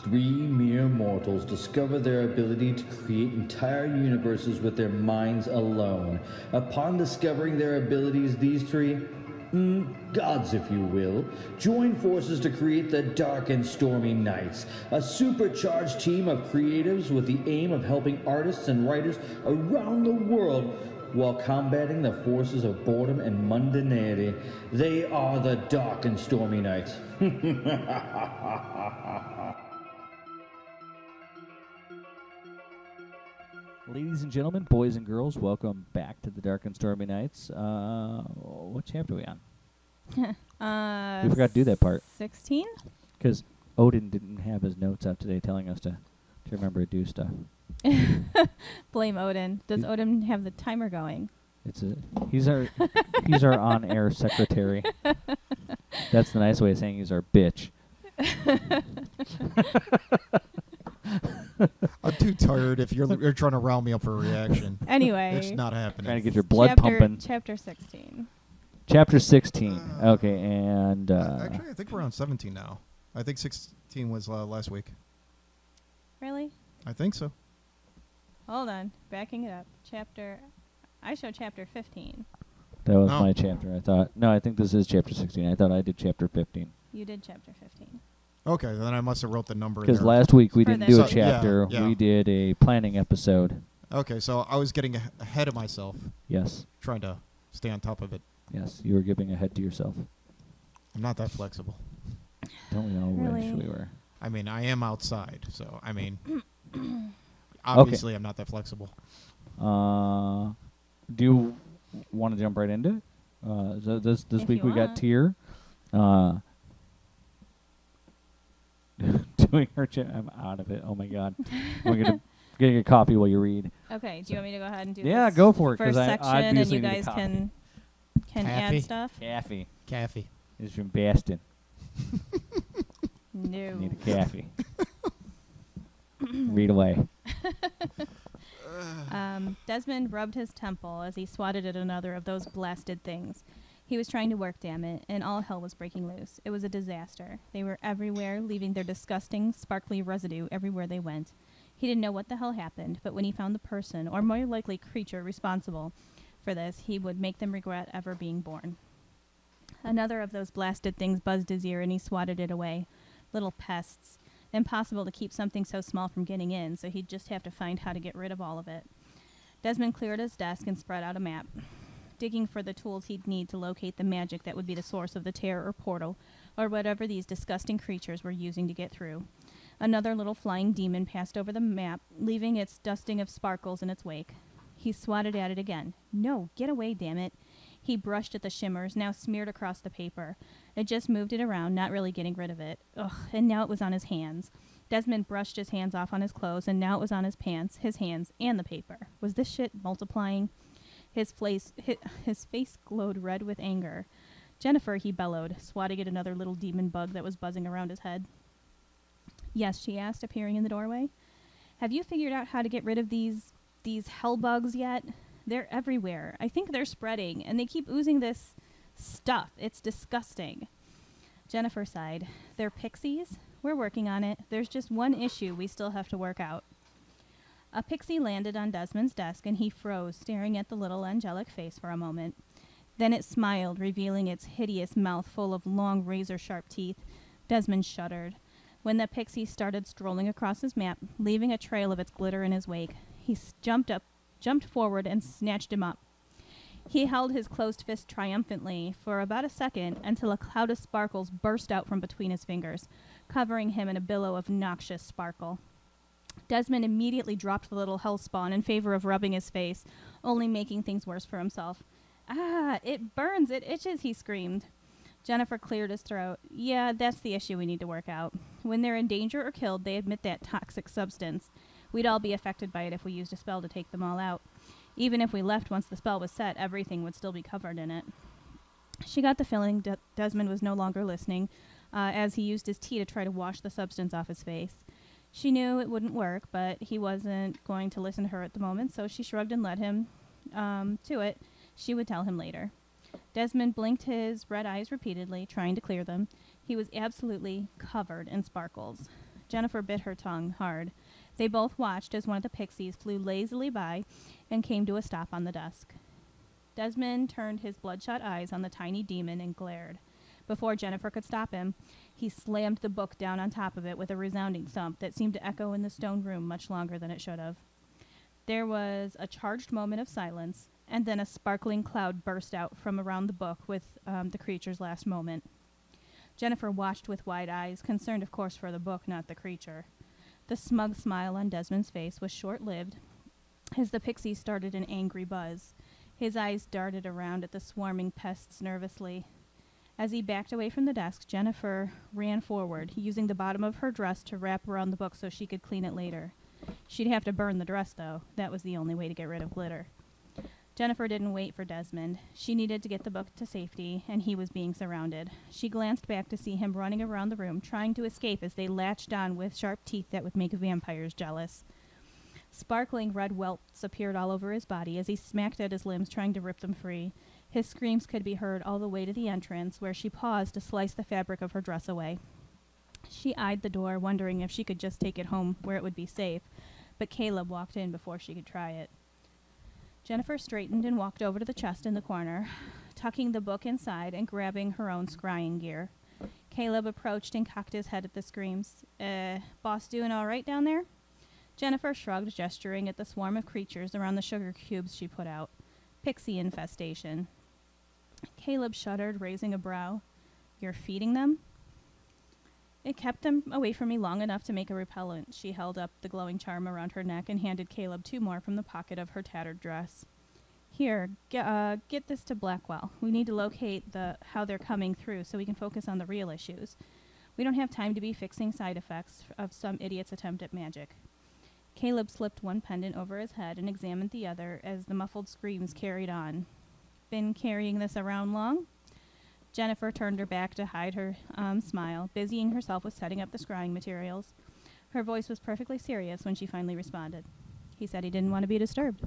Three mere mortals discover their ability to create entire universes with their minds alone. Upon discovering their abilities, these three, gods if you will, join forces to create the Dark and Stormy Nights, a supercharged team of creatives with the aim of helping artists and writers around the world while combating the forces of boredom and mundanity. They are the Dark and Stormy Nights. Ladies and gentlemen, boys and girls, welcome back to the Dark and Stormy Nights. What chapter are we on? We forgot to do that part. 16? Because Odin didn't have his notes out today telling us to remember to do stuff. Blame Odin. Does Odin have the timer going? He's our on-air secretary. That's the nice way of saying he's our bitch. I'm too tired if you're trying to round me up for a reaction. Anyway. It's not happening. Trying to get your blood pumping. Chapter 16. Chapter 16. Okay, and... actually, I think we're on 17 now. I think 16 was last week. Really? I think so. Hold on. Backing it up. I show chapter 15. That was my chapter, I thought. No, I think this is chapter 16. I thought I did chapter 15. You did chapter 15. Okay, then I must have wrote the number. Because last week we For didn't this do a week. chapter. Yeah. We did a planning episode. Okay, so I was getting ahead of myself, Yes. trying to stay on top of it. Yes, you were giving a head to yourself. I'm not that flexible. Don't we all Really? wish we were? I mean, I am outside, so, I mean, obviously I'm not that flexible. Do you want to jump right into it? So this If week you we got want. Tyr doing her I'm out of it. Oh my god. We're getting a coffee while you read. Okay, do you want me to go ahead and do Yeah, this go for it, 'cause first I section and obviously you need a guys copy. can Taffy? add stuff? Caffee Caffey. is from Baston. No. Need a caffee. Read away. Desmond rubbed his temple as he swatted at another of those blasted things. He was trying to work, damn it, and all hell was breaking loose. It was a disaster. They were everywhere, leaving their disgusting, sparkly residue everywhere they went. He didn't know what the hell happened, but when he found the person, or more likely creature, responsible for this, he would make them regret ever being born. Another of those blasted things buzzed his ear, and he swatted it away. Little pests. Impossible to keep something so small from getting in, so he'd just have to find how to get rid of all of it. Desmond cleared his desk and spread out a map, digging for the tools he'd need to locate the magic that would be the source of the tear or portal, or whatever these disgusting creatures were using to get through. Another little flying demon passed over the map, leaving its dusting of sparkles in its wake. He swatted at it again. No, get away, damn it. He brushed at the shimmers, now smeared across the paper. It just moved it around, not really getting rid of it. Ugh, and now it was on his hands. Desmond brushed his hands off on his clothes, and now it was on his pants, his hands, and the paper. Was this shit multiplying? His face glowed red with anger. Jennifer, he bellowed, swatting at another little demon bug that was buzzing around his head. Yes, she asked, appearing in the doorway. Have you figured out how to get rid of these hell bugs yet? They're everywhere. I think they're spreading, and they keep oozing this stuff. It's disgusting. Jennifer sighed. They're pixies? We're working on it. There's just one issue we still have to work out. A pixie landed on Desmond's desk, and he froze, staring at the little angelic face for a moment. Then it smiled, revealing its hideous mouth full of long, razor-sharp teeth. Desmond shuddered. When the pixie started strolling across his map, leaving a trail of its glitter in his wake, he jumped forward and snatched him up. He held his closed fist triumphantly for about a second until a cloud of sparkles burst out from between his fingers, covering him in a billow of noxious sparkle. Desmond immediately dropped the little hellspawn in favor of rubbing his face, only making things worse for himself. Ah, it burns, it itches, he screamed. Jennifer cleared his throat. Yeah, that's the issue we need to work out. When they're in danger or killed, they emit that toxic substance. We'd all be affected by it if we used a spell to take them all out. Even if we left once the spell was set, everything would still be covered in it. She got the feeling Desmond was no longer listening, as he used his tea to try to wash the substance off his face. She knew it wouldn't work, but he wasn't going to listen to her at the moment, so she shrugged and led him to it. She would tell him later. Desmond blinked his red eyes repeatedly, trying to clear them. He was absolutely covered in sparkles. Jennifer bit her tongue hard. They both watched as one of the pixies flew lazily by and came to a stop on the desk. Desmond turned his bloodshot eyes on the tiny demon and glared. Before Jennifer could stop him, he slammed the book down on top of it with a resounding thump that seemed to echo in the stone room much longer than it should have. There was a charged moment of silence, and then a sparkling cloud burst out from around the book with the creature's last moment. Jennifer watched with wide eyes, concerned, of course, for the book, not the creature. The smug smile on Desmond's face was short-lived, as the pixie started an angry buzz. His eyes darted around at the swarming pests nervously. As he backed away from the desk, Jennifer ran forward, using the bottom of her dress to wrap around the book so she could clean it later. She'd have to burn the dress, though. That was the only way to get rid of glitter. Jennifer didn't wait for Desmond. She needed to get the book to safety, and he was being surrounded. She glanced back to see him running around the room, trying to escape as they latched on with sharp teeth that would make vampires jealous. Sparkling red welts appeared all over his body as he smacked at his limbs, trying to rip them free. His screams could be heard all the way to the entrance, where she paused to slice the fabric of her dress away. She eyed the door, wondering if she could just take it home where it would be safe, but Caleb walked in before she could try it. Jennifer straightened and walked over to the chest in the corner, tucking the book inside and grabbing her own scrying gear. Caleb approached and cocked his head at the screams. Boss doing all right down there? Jennifer shrugged, gesturing at the swarm of creatures around the sugar cubes she put out. Pixie infestation. Caleb shuddered, raising a brow. You're feeding them? It kept them away from me long enough to make a repellent. She held up the glowing charm around her neck and handed Caleb 2 more from the pocket of her tattered dress. Here, get this to Blackwell. We need to locate how they're coming through so we can focus on the real issues. We don't have time to be fixing side effects of some idiot's attempt at magic. Caleb slipped one pendant over his head and examined the other as the muffled screams carried on. Been carrying this around long? Jennifer turned her back to hide her smile, busying herself with setting up the scrying materials. Her voice was perfectly serious when she finally responded. He said he didn't want to be disturbed.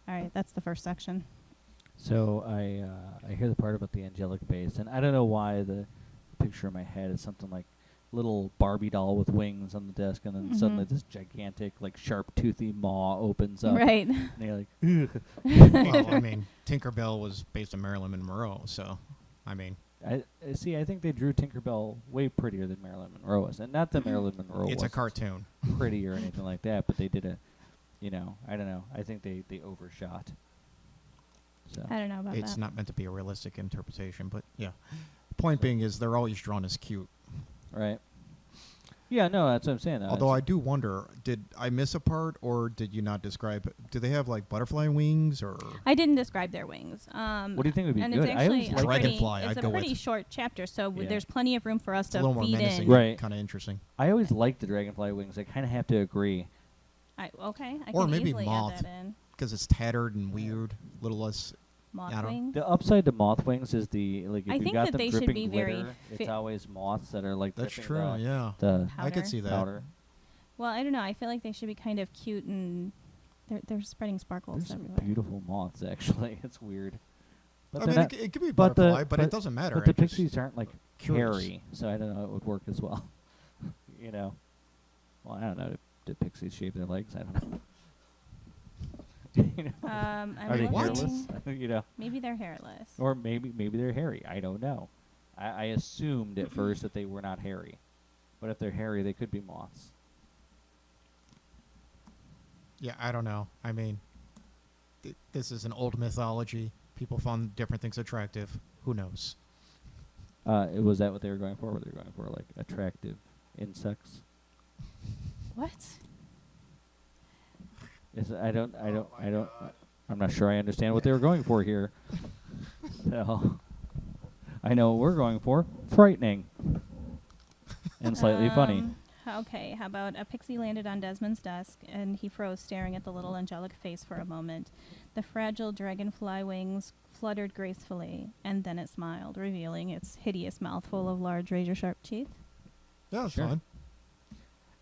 All right, that's the first section. So I hear the part about the angelic face, and I don't know why the picture in my head is something like little Barbie doll with wings on the desk, and then suddenly this gigantic, like, sharp, toothy maw opens up. Right. And they're like, ugh. Well, I mean, Tinkerbell was based on Marilyn Monroe, so, I mean. I think they drew Tinkerbell way prettier than Marilyn Monroe was. And not that Marilyn Monroe was It's a cartoon. pretty or anything like that, but they did I don't know. I think they overshot. So I don't know about It's that. not meant to be a realistic interpretation, but yeah. Point being is they're always drawn as cute. Right. Yeah, no, that's what I'm saying. Although I do wonder, did I miss a part, or did you not describe? Do they have like butterfly wings, or? I didn't describe their wings. What do you think would be and good? It's actually I always Dragonfly, It's I'd a go pretty with. short chapter, so Yeah. there's plenty of room for us It's a to little more feed menacing, in. Right. kind of interesting. I always liked the dragonfly wings. I kind of have to agree. I Or can maybe easily moth. add that in. Because it's tattered and weird, little less. Moth I don't- wings. The upside to moth wings is the if I you think got that them they should dripping be very glitter, it's fi- always moths that are like That's dripping true. the, Yeah, the I Powder. could see that. powder. Well, I don't know. I feel like they should be kind of cute and they're spreading sparkles There's some everywhere. beautiful moths, actually. It's weird. But I they're mean, not- it could be a but the- butterfly, but it but- doesn't matter. But the I just- pixies aren't like curious. hairy, so I don't know it would work as well. you know. Well, I don't know. Do pixies shave their legs? I don't know. You know? I'm Are they What? hairless? you know. Maybe they're hairless. Or maybe they're hairy. I don't know. I assumed at first that they were not hairy. But if they're hairy, they could be moths. Yeah, I don't know. I mean, this is an old mythology. People found different things attractive. Who knows? Was that what they were going for? Were they going for like attractive insects? What? I'm not sure I understand what they were going for here. So, I know what we're going for. Frightening. And slightly funny. Okay, how about a pixie landed on Desmond's desk, and he froze, staring at the little angelic face for a moment. The fragile dragonfly wings fluttered gracefully, and then it smiled, revealing its hideous mouth full of large razor-sharp teeth. Yeah, it's Sure. fine.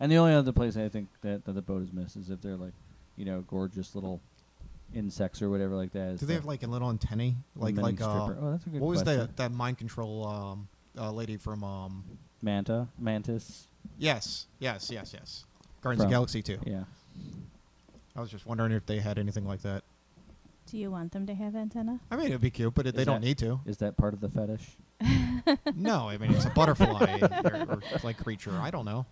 And the only other place I think that the boat is missed is if they're like, gorgeous little insects or whatever like that. Do they have like a little antennae? Like mini like stripper? Oh, that's a good what was question. that mind control lady from Mantis. Yes. Guardians of From- the Galaxy 2. Yeah. I was just wondering if they had anything like that. Do you want them to have antenna? I mean, it'd be cute, but they don't need to. Is that part of the fetish? No, I mean, it's a butterfly or like creature. I don't know.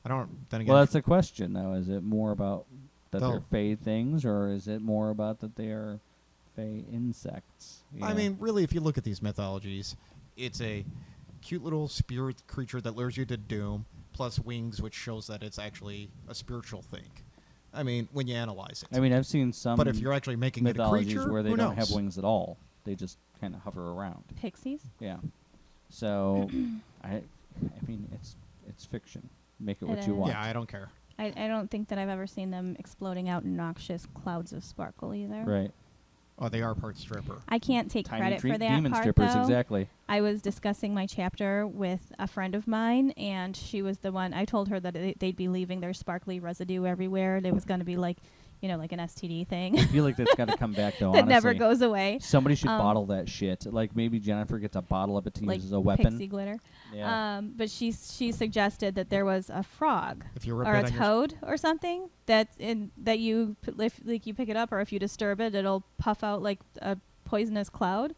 I don't. Then again, Well, that's the question, though. Is it more about that Oh. they're fey things, or is it more about that they are fey insects? I mean, really, if you look at these mythologies, it's a cute little spirit creature that lures you to doom, plus wings, which shows that it's actually a spiritual thing. I mean, when you analyze it. I mean, I've seen some But if you're actually making it a mythologies creature, where they who don't knows? have wings at all. They just kind of hover around. Pixies? Yeah. So, I mean, it's fiction. Make it what It you is. want. Yeah, I don't care. I don't think that I've ever seen them exploding out in noxious clouds of sparkle either. Right. Oh, they are part stripper. I can't take Tiny credit for that demon part, strippers, though. exactly. I was discussing my chapter with a friend of mine, and she was the one. I told her that they'd be leaving their sparkly residue everywhere. It was going to be like, like an STD thing I feel like that's got to come back, though, that honestly. never goes away. Somebody should Um, bottle that shit. Like, maybe Jennifer gets a bottle of it to Like use as a weapon. pixie glitter. Yeah. But she suggested that there was a frog If you rip or it a on your toad or something that you if you pick it up, or if you disturb it, it'll puff out like a poisonous cloud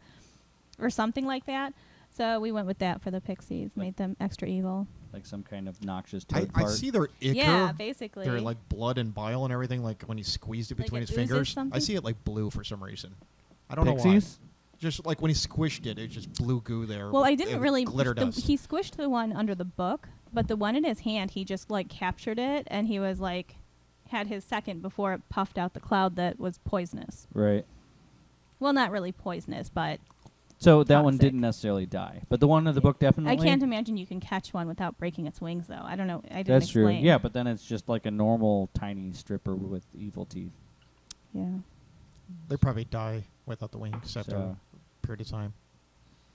or something like that. So we went with that for the pixies, made them extra evil. Like some kind of noxious I toad fart. see their ichor. Yeah, basically. They're like blood and bile and everything. Like when he squeezed it Like between it his oozes fingers, I something? see it like blue for some reason. I don't know Pixies? why. Just like when he squished it, it just blue goo there. Well, I It didn't was really. glitter dust. He squished the one under the book, but the one in his hand, he just like captured it, and he was like, had his second before it puffed out the cloud that was poisonous. Right. Well, not really poisonous, but So that one Toxic. didn't necessarily die. But the one in the book definitely. I can't imagine you can catch one without breaking its wings, though. I don't know. I didn't That's explain. true. Yeah, but then it's just like a normal tiny stripper with evil teeth. Yeah. They probably die without the wings after So a period of time.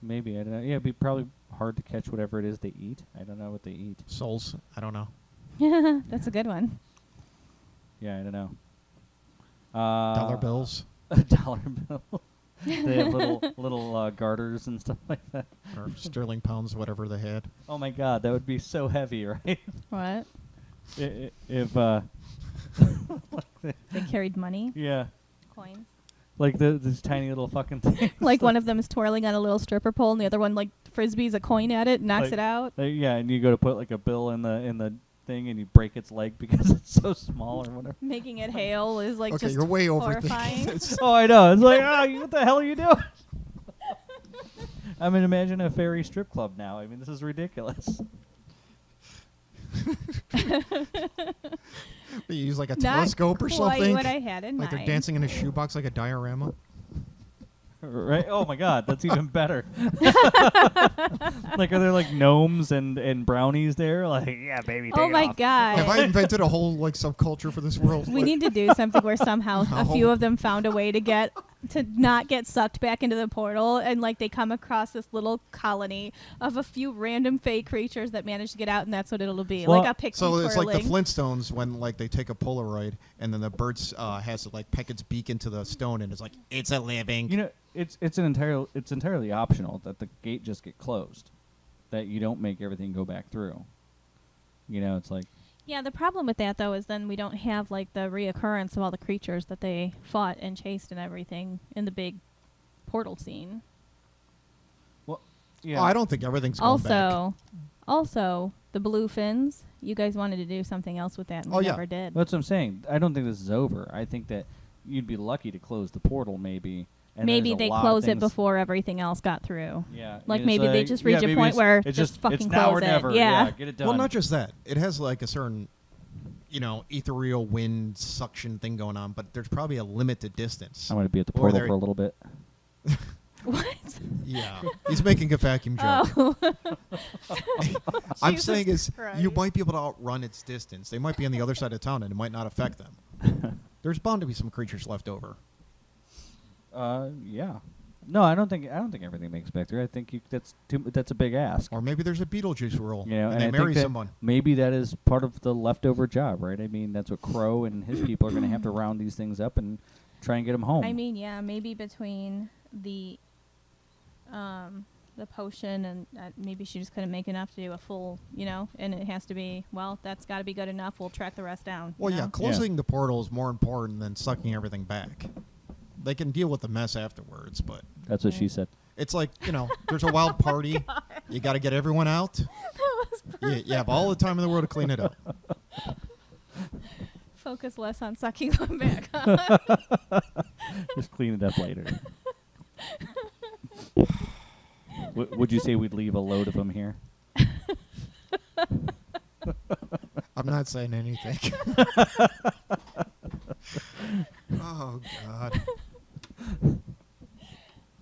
maybe, I don't know. Yeah, it'd be probably hard to catch whatever it is they eat. I don't know what they eat. Souls, I don't know. That's a good one. Yeah, I don't know. Dollar bills A dollar bill. They have little garters and stuff like that. or sterling pounds, whatever they had. Oh my God, that would be so heavy, right? What? If They carried money, yeah, coins. like this tiny little fucking thing. Like one of them is twirling on a little stripper pole, and the other one like frisbees a coin at it, and knocks Like- it out. Yeah, and you go to put like a bill in the thing, and you break its leg because it's so small or whatever. Making it hail is like Okay, just you're way overthinking horrifying. this. Oh, I know. It's like, what the hell are you doing? I mean, imagine a fairy strip club now. I mean, this is ridiculous. They use like a Not telescope or quite something. what I had in Like mind. they're dancing in a shoebox like a diorama. Right? Oh my God, that's even better. Like, are there like gnomes and brownies there? Like, yeah, baby. Oh take it my off. god. Have I invented a whole like subculture for this world? We Like, need to do something where somehow a few No. of them found a way to not get sucked back into the portal, and like they come across this little colony of a few random fey creatures that manage to get out, and that's what it'll be. Well, like a pixie so it's like the twirling. Flintstones when like they take a Polaroid and then the bird has to like peck its beak into the stone and it's like it's a living. You know, it's entirely optional that the gate just get closed, that you don't make everything go back through. You know, it's like Yeah, the problem with that though is then we don't have like the reoccurrence of all the creatures that they fought and chased and everything in the big portal scene. yeah. Oh, I don't think everything's going back. Also, the blue fins. You guys wanted to do something else with that, and Oh, we yeah. never did. That's what I'm saying. I don't think this is over. I think that you'd be lucky to close the portal, maybe. And Maybe there's a they lot of close it things- before everything else got through. Yeah. Like it's maybe they just reach a maybe point it's- where it's just fucking it's now or close it. never. Yeah. Get it done. Well, not just that. It has like a certain, ethereal wind suction thing going on, but there's probably a limited distance. I'm going to be at the Or portal there- for a little bit. What? Yeah, he's making a vacuum joke. Oh. I'm Jesus saying is you Christ. might be able to outrun its distance. They might be on the other side of town and it might not affect them. There's bound to be some creatures left over. Yeah. No, I don't think everything makes back through. I think that's a big ask. Or maybe there's a Beetlejuice rule. You know, and they I think marry that someone. maybe that is part of the leftover job, right? I mean, that's what Crow and his people are going to have to round these things up and try and get them home. I mean, yeah, maybe between the the potion, and maybe she just couldn't make enough to do a full, and it has to be, well, that's got to be good enough. We'll track the rest down. Well, you know? yeah, closing the portal is more important than sucking everything back. They can deal with the mess afterwards, but That's what she said. it's like, there's a wild party. You got to get everyone out. You have all the time in the world to clean it up. Focus less on sucking them back. Huh? Just clean it up later. Would you say we'd leave a load of them here? I'm not saying anything. Oh, God.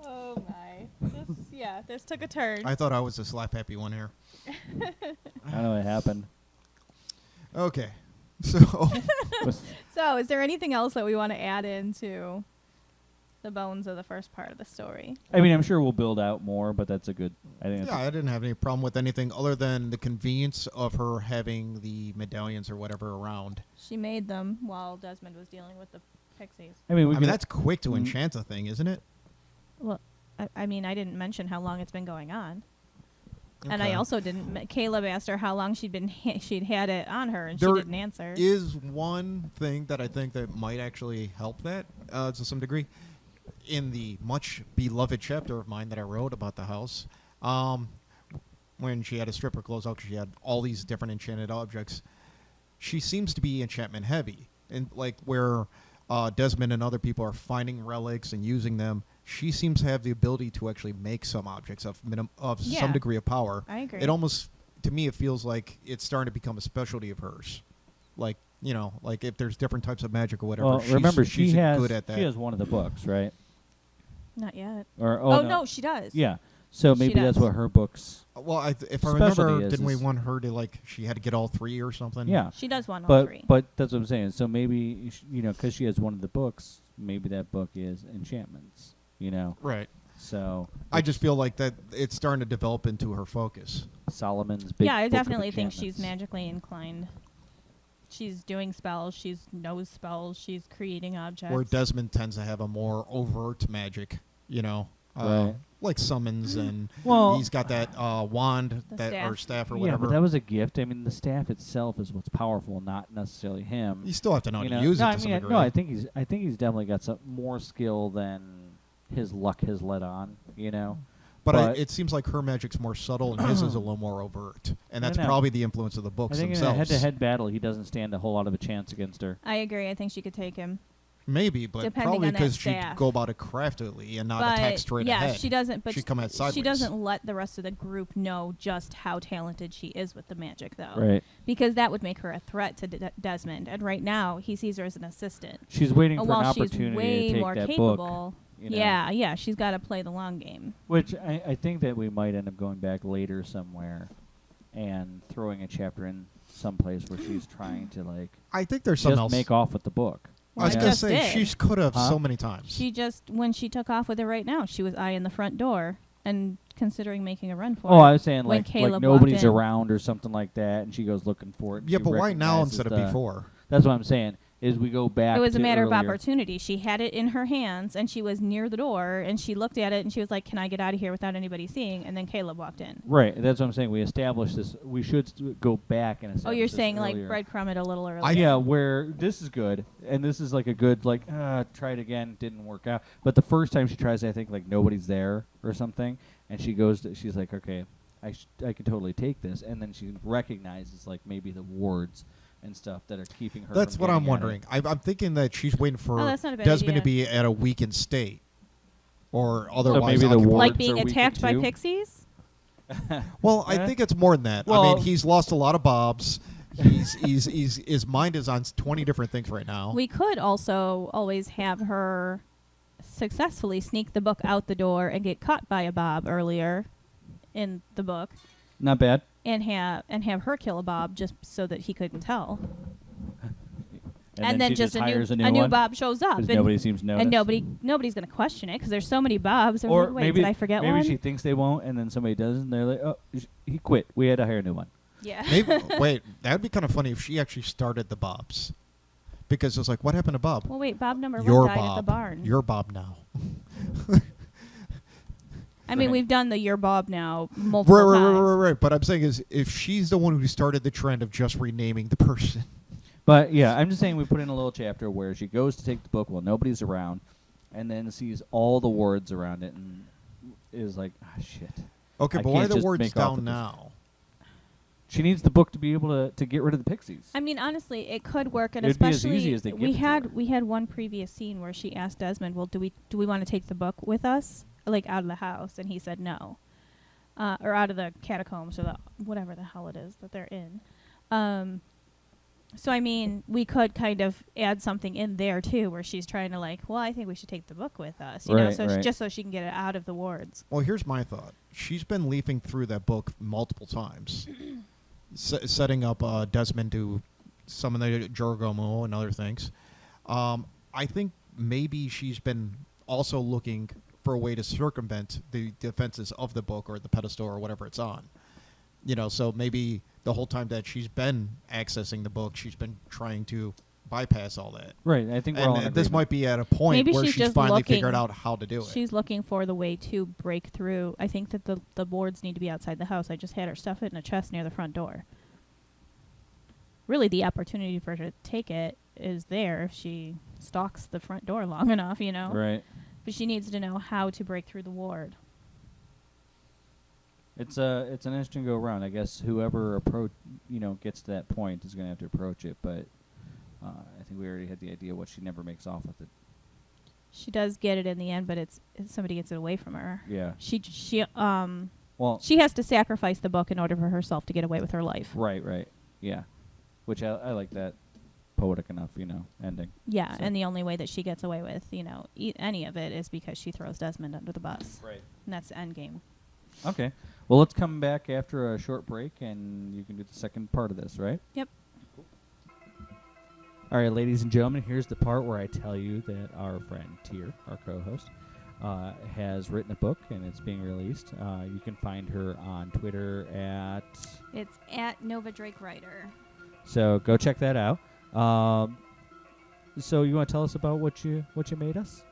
Oh my! This took a turn. I thought I was the slap happy one here. I don't know what happened. Okay. So, So, is there anything else that we want to add into the bones of the first part of the story? I mean, I'm sure we'll build out more, but that's a good. I think. yeah, I didn't have any problem with anything other than the convenience of her having the medallions or whatever around. She made them while Desmond was dealing with the pixies. I mean, I mean, that's quick to enchant a thing, isn't it? Well, I mean, I didn't mention how long it's been going on. And I Okay. also didn't. Caleb asked her how long she'd had it on her, and There she didn't answer. Is one thing that I think that might actually help that to some degree. In the much beloved chapter of mine that I wrote about the house, when she had to strip her clothes out because she had all these different enchanted objects, she seems to be enchantment heavy. And like where Desmond and other people are finding relics and using them, she seems to have the ability to actually make some objects of Yeah. some degree of power. I agree. It almost, to me, it feels like it's starting to become a specialty of hers. Like, like if there's different types of magic or whatever. Well, remember, she's has good at that. she has one of the books, right? Not yet. Or Oh, no, she does. Yeah. So She maybe that's does. what her books. Well, if I Specialty remember, is- didn't we is- want her to she had to get all three or something? Yeah. She does want all But three. that's what I'm saying. So maybe because she has one of the books, maybe that book is enchantments. Right. So I just feel like that it's starting to develop into her focus. Solomon's big. Yeah, I book of definitely think she's enchantments. magically inclined. She's doing spells. She knows spells. She's creating objects. Where Desmond tends to have a more overt magic, Right. like summons, and Well- he's got that wand The or staff or Yeah, whatever. but that was a gift. I mean, the staff itself is what's powerful, not necessarily him. You still have to know how to know? use no, it I to some mean, degree. no, I think he's definitely got some more skill than his luck has led on. But it seems like her magic's more subtle and his is a little more overt, and I that's don't know. probably the influence of the I books think in a themselves. head-to-head battle, he doesn't stand a whole lot of a chance against her. I agree. I think she could take him. Maybe, but Depending probably on that because she'd staff. go about it craftily and not But attack straight yeah, ahead. she doesn't. But She'd come at sideways. she doesn't let the rest of the group know just how talented she is with the magic, though. Right. Because that would make her a threat to Desmond. And right now, he sees her as an assistant. She's waiting for an While she's opportunity way to take more that capable. book. Yeah, she's got to play the long game. Which I think that we might end up going back later somewhere and throwing a chapter in someplace where she's trying to I think there's something just else. make off with the book. Well, I was I gonna just say did. she could have Huh? so many times. She just, when she took off with it right now, she was eyeing the front door and considering making a run for Oh, it. I was saying when like Caleb nobody's walked in. around or something like that, and she goes looking for it. and yeah, she but why now recognizes instead of the- before? That's what I'm saying. Is we go back. It was a to matter of earlier. opportunity. She had it in her hands, and she was near the door, and she looked at it, and she was like, "Can I get out of here without anybody seeing?" And then Caleb walked in. Right. That's what I'm saying. We established this. We should go back and establish. Oh, you're this saying earlier. like breadcrumb it a little earlier. Yeah, where this is good, and this is like a good try it again, didn't work out. But the first time she tries, I think nobody's there or something, and she goes, she's like, okay, I can totally take this, and then she recognizes maybe the wards and stuff that are keeping her. That's from what I'm getting at it. wondering. I'm thinking that she's waiting for Oh, that's not a bad Desmond to idea. be at a weakened state, or otherwise maybe the occupied. wards like are being weakened attacked by too? pixies. Well, I Yeah. think it's more than that. I Well- mean, he's lost a lot of bobs. He's his mind is on 20 different things right now. We could also always have her successfully sneak the book out the door and get caught by a bob earlier in the book, Not bad. and have her kill a bob just so that he couldn't tell. And then she just hires a a new new one, bob shows up, 'cause and nobody seems to notice. and nobody's going to question it because there's so many bobs. They're Or like, wait, maybe did I forget maybe one? she thinks they won't, and then somebody does, and they're like, oh, he quit. We had to hire a new one. Yeah. Maybe wait, that'd be kind of funny if she actually started the bobs, because it's like, what happened to Bob? Well, wait, Bob number Your one died Bob. at the barn. You're Bob now. I mean, Right. we've done the Your Bob now multiple times. Right. But I'm saying is, if she's the one who started the trend of just renaming the person, But yeah, I'm just saying we put in a little chapter where she goes to take the book while nobody's around, and then sees all the wards around it, and is like, shit. okay, I but why are can't the just words make off with down this. now? She needs the book to be able to get rid of the pixies. I mean, honestly, it could work, and It'd be as especially easy as they give we it to had her. we had one previous scene where she asked Desmond, "Well, do we want to take the book with us, like out of the house?" And he said no, or out of the catacombs or the whatever the hell it is that they're in. So I mean, we could kind of add something in there too, where she's trying to like, well, I think we should take the book with us, you know, Right, so right. just so she can get it out of the wards. Well, here's my thought. She's been leafing through that book multiple times, setting up Desmond to summon the Jorgomo and other things. I think maybe she's been also looking for a way to circumvent the defenses of the book or the pedestal or whatever it's on. You know, so maybe the whole time that she's been accessing the book, she's been trying to bypass all that. Right, I think we're all in And this agreement. might be at a point Maybe where she's she's just finally looking- figured out how to do it. She's looking for the way to break through. I think that the boards need to be outside the house. I just had her stuff it in a chest near the front door. Really, the opportunity for her to take it is there if she stalks the front door long enough, you know. Right. But she needs to know how to break through the ward. It's an interesting go around. I guess whoever gets to that point is going to have to approach it. But I think we already had the idea what she never makes off with it. She does get it in the end, but it's somebody gets it away from her. Yeah. Well, she has to sacrifice the book in order for herself to get away with her life. Right. Yeah. Which I like that poetic enough, ending. Yeah, So- and the only way that she gets away with, any of it is because she throws Desmond under the bus. Right. And that's the end game. Okay. Well, let's come back after a short break, and you can do the second part of this, right? Yep. All right, ladies and gentlemen, here's the part where I tell you that our friend Tyr, our co-host, has written a book, and it's being released. You can find her on Twitter at... It's at Nova Drake Writer. So go check that out. So you want to tell us about what you made us?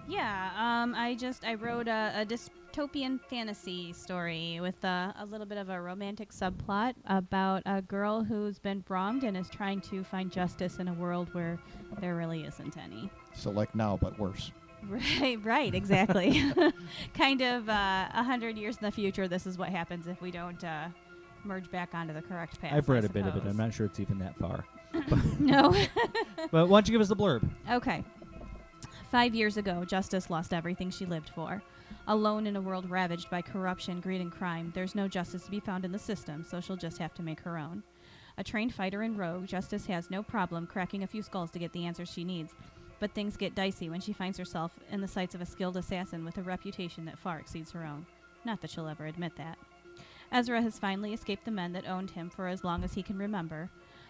Yeah, I wrote a dystopian fantasy story with a little bit of a romantic subplot about a girl who's been wronged and is trying to find justice in a world where there really isn't any. So like now, but worse. Right, exactly. Kind of 100 years in the future, this is what happens if we don't merge back onto the correct path. I've I read a bit of it. suppose. I'm not sure it's even that far. No. But why don't you give us the blurb? Okay. 5 years ago, Justice lost everything she lived for. Alone in a world ravaged by corruption, greed, and crime, there's no justice to be found in the system, so she'll just have to make her own. A trained fighter and rogue, Justice has no problem cracking a few skulls to get the answers she needs. But things get dicey when she finds herself in the sights of a skilled assassin with a reputation that far exceeds her own. Not that she'll ever admit that. Ezra has finally escaped the men that owned him for as long as he can remember,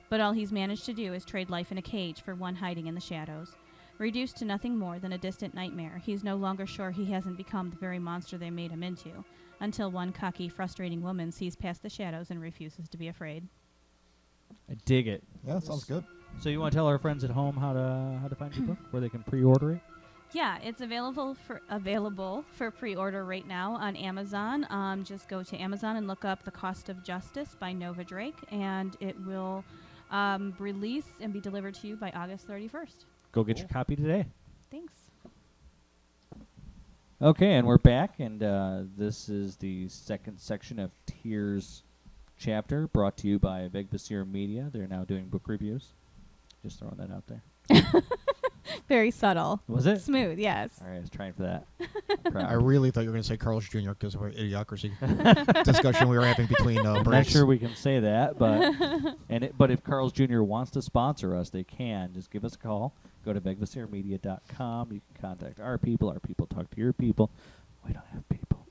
but all he's managed to do is trade life in a cage for one hiding in the shadows. Reduced to nothing more than a distant nightmare, he's no longer sure he hasn't become the very monster they made him into, until one cocky, frustrating woman sees past the shadows and refuses to be afraid. I dig it. Yeah, sounds good. So you want to tell our friends at home how to find your book, where they can pre-order it? Yeah, it's available for pre-order right now on Amazon. Just go to Amazon and look up The Cost of Justice by Nova Drake, and it will release and be delivered to you by August 31st. Go get your copy today. Thanks. Okay, and we're back, and this is the second section of Tyr's chapter, brought to you by Vegbasir Media. They're now doing book reviews. Just throwing that out there. Very subtle. Was it? Smooth, yes. All right, I was trying for that. I really thought you were going to say Carl's Jr. because of our idiocracy discussion we were having between I'm not breaks. sure we can say that, but but if Carl's Jr. wants to sponsor us, they can. Just give us a call. Go to vegbasirmedia.com. You can contact our people. Our people talk to your people. We don't have people.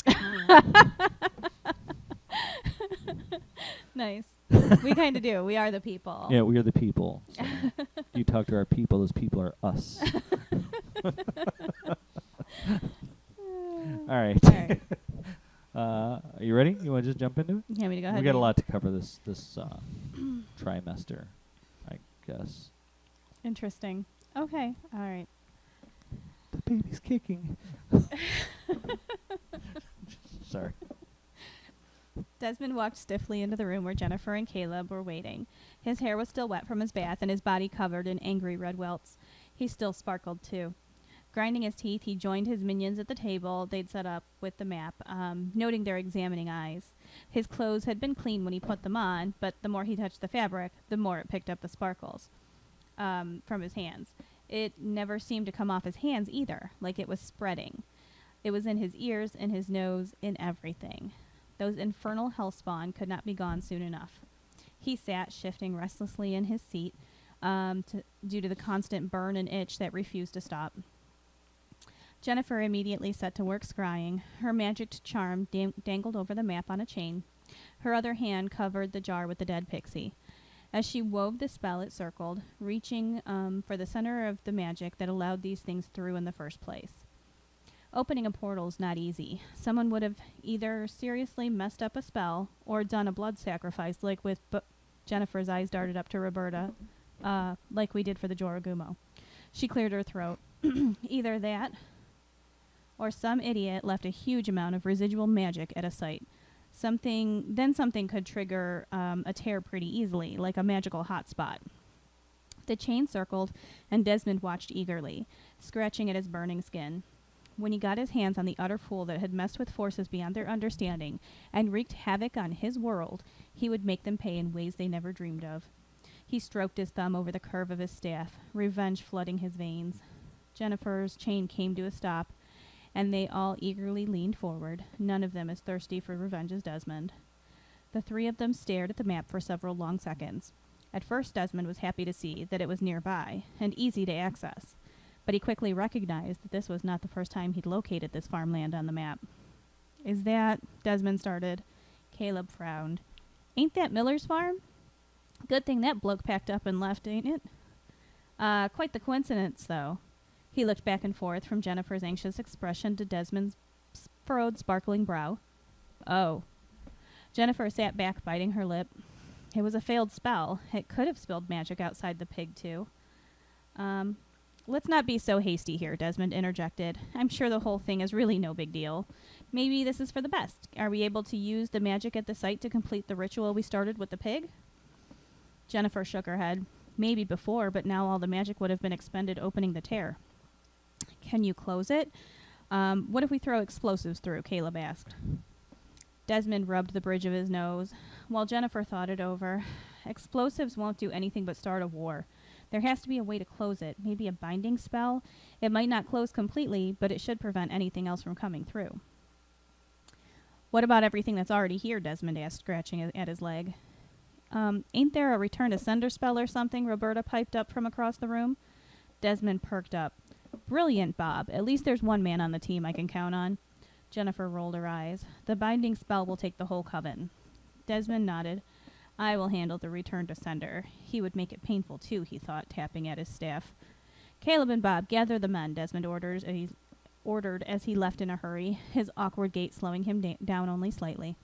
Nice. We kind of do. We are the people. Yeah, we are the people. So you talk to our people. Those people are us. All right. All right. Are you ready? You want to just jump into it? You want me to go ahead? We got a and- lot to cover this trimester, I guess. Interesting. Okay. All right. The baby's kicking. Sorry. Desmond walked stiffly into the room where Jennifer and Caleb were waiting. His hair was still wet from his bath and his body covered in angry red welts. He still sparkled, too. Grinding his teeth, he joined his minions at the table they'd set up with the map, noting their examining eyes. His clothes had been clean when he put them on, but the more he touched the fabric, the more it picked up the sparkles from his hands. It never seemed to come off his hands either, like it was spreading. It was in his ears, in his nose, in everything. Those infernal hellspawn could not be gone soon enough. He sat, shifting restlessly in his seat due to the constant burn and itch that refused to stop. Jennifer immediately set to work scrying. Her magic charm dangled over the map on a chain. Her other hand covered the jar with the dead pixie. As she wove the spell, it circled, reaching for the center of the magic that allowed these things through in the first place. Opening a portal is not easy. Someone would have either seriously messed up a spell or done a blood sacrifice, like with Jennifer's eyes darted up to Roberta, like we did for the Joragumo. She cleared her throat. Either that, or some idiot left a huge amount of residual magic at a site. Something could trigger a tear pretty easily, like a magical hotspot. The chain circled, and Desmond watched eagerly, scratching at his burning skin. When he got his hands on the utter fool that had messed with forces beyond their understanding and wreaked havoc on his world, he would make them pay in ways they never dreamed of. He stroked his thumb over the curve of his staff, revenge flooding his veins. Jennifer's chain came to a stop, and they all eagerly leaned forward, none of them as thirsty for revenge as Desmond. The three of them stared at the map for several long seconds. At first, Desmond was happy to see that it was nearby and easy to access, but he quickly recognized that this was not the first time he'd located this farmland on the map. "Is that—" Desmond started. Caleb frowned. "Ain't that Miller's farm? Good thing that bloke packed up and left, ain't it? Quite the coincidence, though." He looked back and forth from Jennifer's anxious expression to Desmond's furrowed, sparkling brow. "Oh." Jennifer sat back, biting her lip. It was a failed spell. It could have spilled magic outside the pig, too. "Let's not be so hasty here," Desmond interjected. "I'm sure the whole thing is really no big deal. Maybe this is for the best. Are we able to use the magic at the site to complete the ritual we started with the pig?" Jennifer shook her head. "Maybe before, but now all the magic would have been expended opening the tear." "Can you close it? What if we throw explosives through?" Caleb asked. Desmond rubbed the bridge of his nose. While Jennifer thought it over, "Explosives won't do anything but start a war. There has to be a way to close it, maybe a binding spell. It might not close completely, but it should prevent anything else from coming through." "What about everything that's already here?" Desmond asked, scratching at his leg. Ain't there a return to sender spell or something?" Roberta piped up from across the room. Desmond perked up. "Brilliant, Bob. At least there's one man on the team I can count on." Jennifer rolled her eyes. "The binding spell will take the whole coven." Desmond nodded. "I will handle the return to sender. He would make it painful, too," he thought, tapping at his staff. "Caleb and Bob, gather the men," Desmond ordered as he left in a hurry, his awkward gait slowing him down only slightly.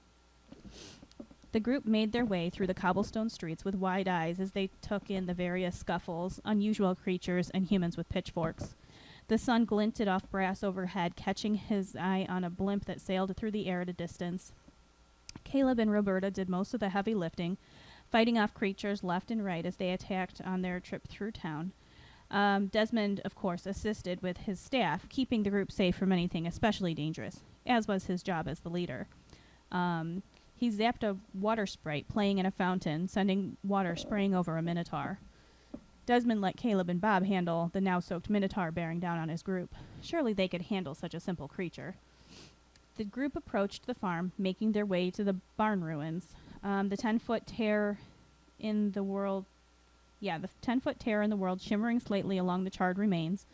The group made their way through the cobblestone streets with wide eyes as they took in the various scuffles, unusual creatures, and humans with pitchforks. The sun glinted off brass overhead, catching his eye on a blimp that sailed through the air at a distance. Caleb and Roberta did most of the heavy lifting, fighting off creatures left and right as they attacked on their trip through town. Desmond, of course, assisted with his staff, keeping the group safe from anything especially dangerous, as was his job as the leader. He zapped a water sprite playing in a fountain, sending water spraying over a minotaur. Desmond let Caleb and Bob handle the now-soaked minotaur bearing down on his group. Surely they could handle such a simple creature. The group approached the farm, making their way to the barn ruins. The 10-foot tear in the world shimmering slightly along the charred remains.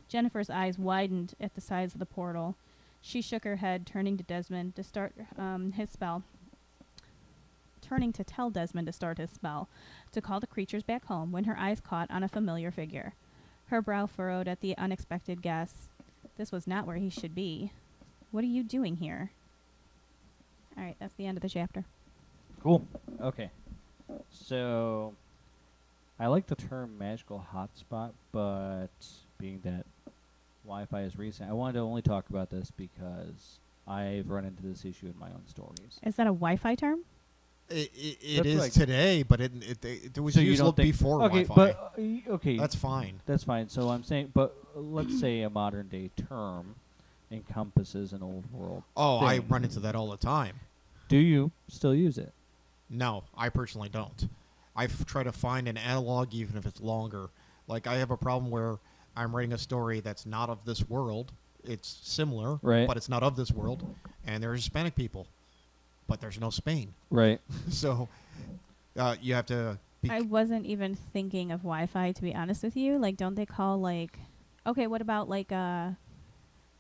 Jennifer's eyes widened at the size of the portal. She shook her head, turning to tell Desmond to start his spell, to call the creatures back home, when her eyes caught on a familiar figure. Her brow furrowed at the unexpected guess. This was not where he should be. "What are you doing here?" All right, that's the end of the chapter. Cool. Okay. So, I like the term magical hotspot, but being that Wi-Fi is recent, I wanted to only talk about this because I've run into this issue in my own stories. Is that a Wi-Fi term? It That's is like- today, but it was So you used don't think before okay, Wi-Fi. but okay, That's fine. that's fine. So I'm saying, but let's say a modern day term encompasses an old world. Oh, I thing. run into that all the time. Do you still use it? No, I personally don't. I try to find an analog, even if it's longer. Like, I have a problem where I'm writing a story that's not of this world. It's similar, Right. but it's not of this world. And there's Hispanic people, but there's no Spain. Right. So you have to... I wasn't even thinking of Wi-Fi, to be honest with you. Like, don't they call, like... Okay, what about, like, what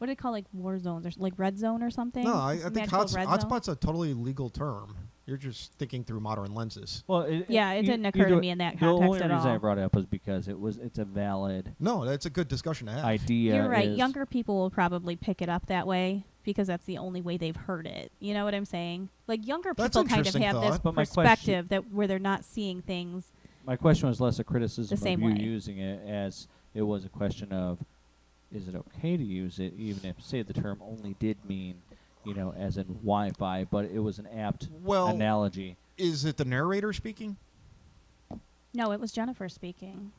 do they call, like, war zones? Or like red zone or something? No, I think Magical red zone? hotspot's a totally legal term. You're just thinking through modern lenses. Well, Yeah, it didn't occur to me in that The only context at reason I all. brought it up was because it's a valid No, that's a good discussion to have. idea. You're right. is- Younger people will probably pick it up that way because that's the only way they've heard it. You know what I'm saying? Like, younger That's people kind of interesting have this thought. But my perspective that where they're not seeing things. My question was less a criticism The same of you way. using it as it was a question of, is it okay to use it, even if, say, the term only did mean, as in Wi-Fi, but it was an apt Well, analogy. is it the narrator speaking? No, it was Jennifer speaking.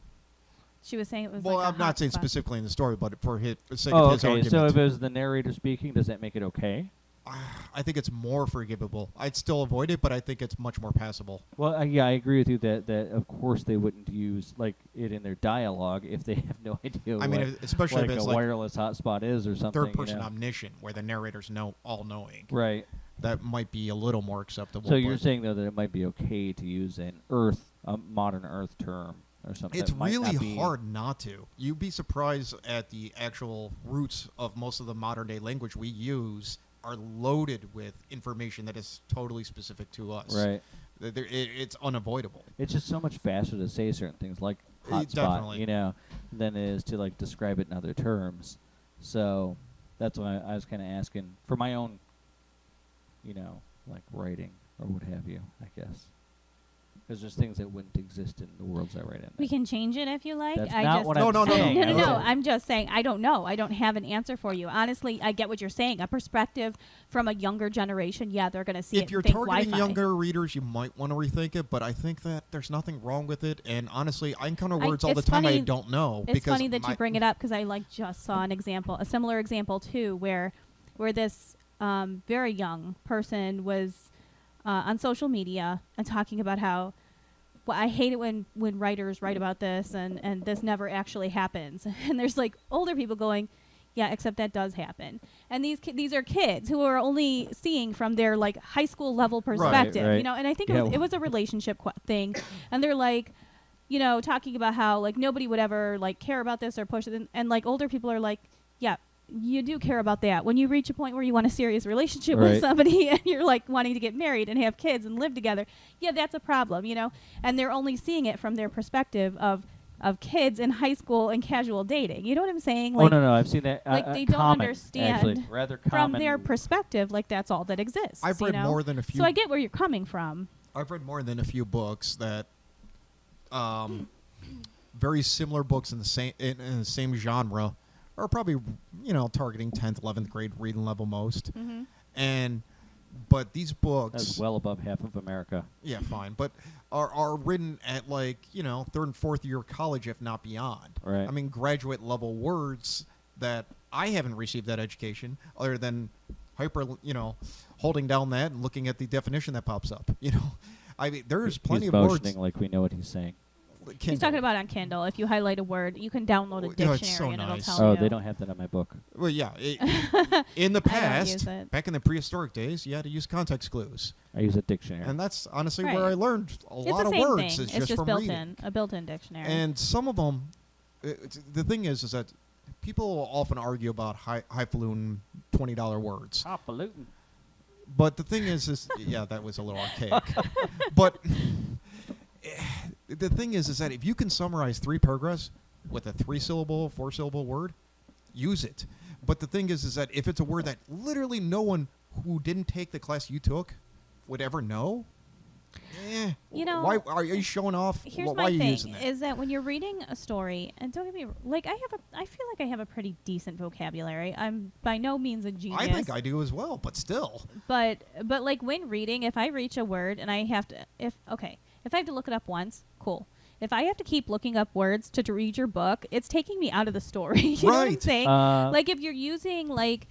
She was saying it was Well, like a I'm not saying hotspot. specifically in the story, but for the sake Oh, of his okay. argument. So if it was the narrator speaking, does that make it okay? I think it's more forgivable. I'd still avoid it, but I think it's much more passable. Well, yeah, I agree with you that of course they wouldn't use like it in their dialogue if they have no idea. I mean, what, especially like if it's a like wireless hotspot is or something. third-person omniscient, where the narrator's all-knowing. Right. That might be a little more acceptable. So you're but saying though that it might be okay to use a modern Earth term or something. it's that might really not be hard not to. You'd be surprised at the actual roots of most of the modern-day language we use are loaded with information that is totally specific to us. Right. It's unavoidable. It's just so much faster to say certain things like hotspot, Definitely. than it is to like describe it in other terms. So that's why I was kind of asking for my own, like writing or what have you, I guess. Because there's things that wouldn't exist in the worlds I write in. We can change it if you like. That's I not just what No, I'm no, no, saying. No. no. I'm just saying I don't know. I don't have an answer for you. Honestly, I get what you're saying. A perspective from a younger generation, yeah, they're going to see it If you're and think targeting Wi-Fi. younger readers, you might want to rethink it, but I think that there's nothing wrong with it. And honestly, I encounter words all the it's time I funny- don't know. It's because funny that you bring it up because I just saw an example, a similar example too, where this very young person was on social media and talking about how, well, I hate it when writers write about this and this never actually happens. And there's like older people going, yeah, except that does happen. And these are kids who are only seeing from their like high school level perspective, right. And I think Yeah. it was a relationship thing. And they're like, talking about how like nobody would ever like care about this or push it. And like older people are like, yeah, you do care about that. When you reach a point where you want a serious relationship with Right. somebody and you're like wanting to get married and have kids and live together, yeah, that's a problem, And they're only seeing it from their perspective of kids in high school and casual dating. You know what I'm saying? Like, no, I've seen that. like they don't common, understand actually, rather from common. their perspective, like that's all that exists. I've read more than a few. So I get where you're coming from. I've read more than a few books that, very similar books in the same genre, are probably targeting 10th, 11th grade reading level most, but these books That's well above half of America. yeah, fine, but are written at like third and fourth year college, if not beyond. Right. I mean, graduate level words that I haven't received that education other than holding down that and looking at the definition that pops up. I mean, there's plenty He's of motioning words. like we know what he's saying. He's Kindle. talking about on Kindle. If you highlight a word, you can download a Oh, yeah, dictionary it's so and it'll nice. tell Oh, you. they don't have that on my book. Well, yeah. In the I don't past, use it. back in the prehistoric days, you had to use context clues, I use a dictionary. and that's honestly Right. where I learned a It's lot the of same words. thing. It's It's just from built reading. in, a built-in dictionary. And some of them, the thing is that people often argue about highfalutin $20 words. Highfalutin. But the thing is yeah, that was a little archaic. But the thing is that if you can summarize 3 paragraphs with a 3-syllable, 4-syllable word, use it. But the thing is that if it's a word that literally no one who didn't take the class you took would ever know, You know, why are you showing off? Here's why my are you thing: using that? is that when you're reading a story, and don't get me like, I feel like I have a pretty decent vocabulary. I'm by no means a genius. I think I do as well, but still. But like when reading, if I reach a word and I have to, if I have to look it up once, cool. If I have to keep looking up words to read your book, it's taking me out of the story. You know what I'm Right. saying? Like if you're using like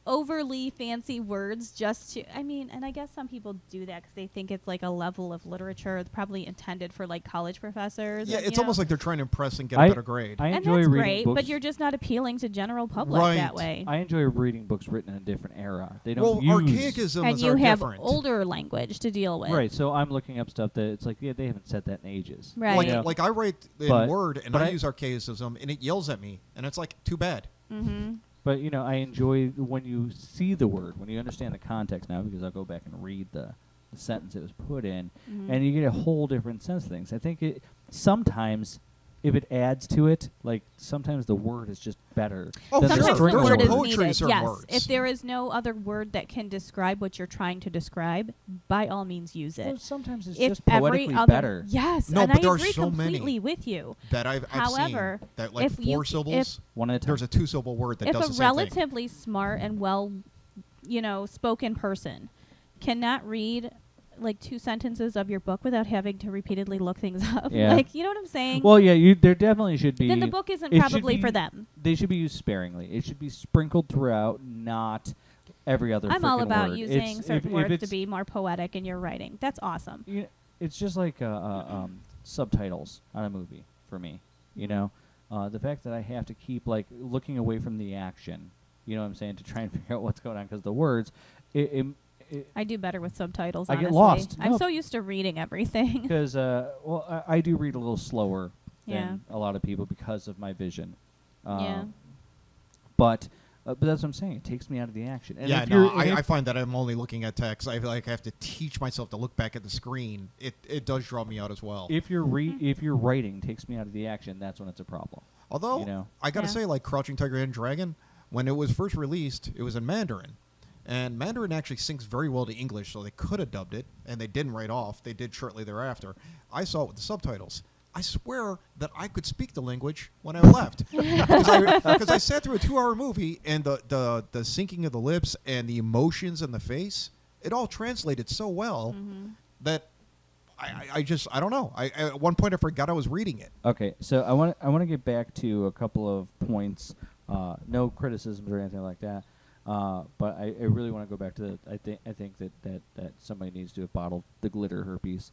overly fancy words just to, I mean, and I guess some people do that because they think it's like a level of literature that's probably intended for like college professors. Yeah, and, it's you almost know, like they're trying to impress and get a better grade. I and enjoy that's reading great, books. but you're just not appealing to general public Right. that way. I enjoy reading books written in a different era. They don't well, use archaicisms And you are have different. older language to deal with. right. So I'm looking up stuff that it's like, yeah, they haven't said that in ages. Right. Like, You know? like I write in But- Word and but I I- use archaicism and it yells at me and it's like too bad. Mm-hmm. But you know, I enjoy when you see the word, when you understand the context now, because I'll go back and read the sentence it was put in, and you get a whole different sense of things. I think it sometimes, if it adds to it, like sometimes the word is just better. Oh, than the Sometimes string the There's word a is poetry in needed. certain Yes. words. If there is no other word that can describe what you're trying to describe, by all means use Well, it. sometimes it's If just every poetically other better. Yes, No, and but I there are agree so many. completely with you. That I've However, seen that like if you- four syllables. One at a time. There's a two-syllable word that If does a the same thing. relatively smart and well, spoken person cannot read like 2 sentences of your book without having to repeatedly look things up, Yeah. like, you know what I'm saying? Well, yeah, there definitely should be. then the book isn't it should probably for be- them. They should be used sparingly. It should be sprinkled throughout, not every other. I'm all frickin' about word. using It's- certain if words to it's- be more poetic in your writing. That's awesome. You know, it's just like subtitles on a movie for me. You know, the fact that I have to keep like looking away from the action. You know what I'm saying, to try and figure out what's going on, because the words, I do better with subtitles. I get honestly. lost. I'm No. so used to reading everything. because I do read a little slower Yeah. than a lot of people because of my vision. Yeah. But that's what I'm saying. It takes me out of the action. And Yeah, if no, you're- and I if- find that I'm only looking at text. I feel like I have to teach myself to look back at the screen. It does draw me out as well. if your writing takes me out of the action, that's when it's a problem. Although, you know. I gotta Yeah. say, like Crouching Tiger, Hidden Dragon, when it was first released, it was in Mandarin. And Mandarin actually syncs very well to English, so they could have dubbed it, and they didn't right off. They did shortly thereafter. I saw it with the subtitles. I swear that I could speak the language when I left. Because I sat through a 2-hour movie, and the syncing of the lips and the emotions in the face, it all translated so well that I don't know. At one point I forgot I was reading it. Okay, so I want to get back to a couple of points. No criticisms or anything like that. But I really want to go back to I think that somebody needs to have bottled the glitter herpes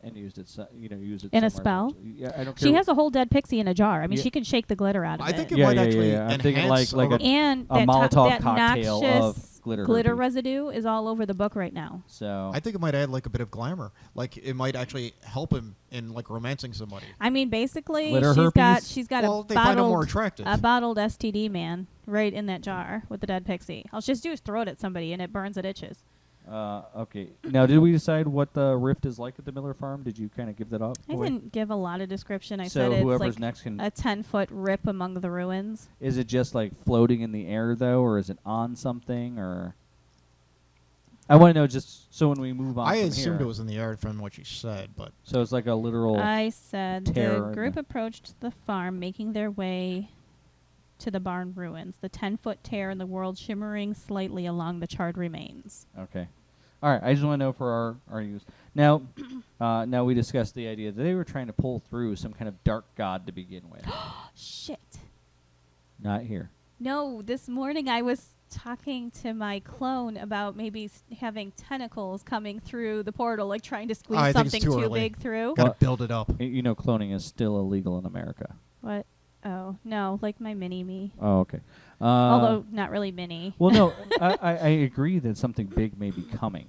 and used it. Used it In a somewhere. spell? Yeah, I don't care. She has a whole dead pixie in a jar. I mean, Yeah. she can shake the glitter out of I it. think it Yeah, might yeah, actually yeah. I'm thinking enhance like a- And a that, Molotov that cocktail noxious of glitter glitter herpes. residue is all over the book right now. So I think it might add like a bit of glamour. Like it might actually help him in like romancing somebody. I mean, basically, Glitter she's got Well, a they find him more bottled attractive. STD man right in that jar with the dead pixie. All she has to do is throw it at somebody, and it burns. It itches. okay. Now, did we decide what the rift is like at the Miller farm? Did you kind of give that up? I didn't give a lot of description. I So said it's whoever's like next can. a 10-foot rip among the ruins. Is it just like floating in the air though, or is it on something, or? I want to know just so when we move on. I from assumed here, it was in the air from what you said, but So it's like a literal. I said tear the in group the- approached the farm, making their way to the barn ruins. The 10-foot tear in the world shimmering slightly along the charred remains. Okay. All right. I just want to know for our use. Now, now we discussed the idea that they were trying to pull through some kind of dark god to begin with. Shit. Not here. No, this morning I was talking to my clone about maybe having tentacles coming through the portal, like trying to squeeze I think it's something too too early. big through. gotta Well- build it up. You know, cloning is still illegal in America. What? Oh, no, like my mini-me. Oh, okay. Although not really mini. Well, no, I agree that something big may be coming.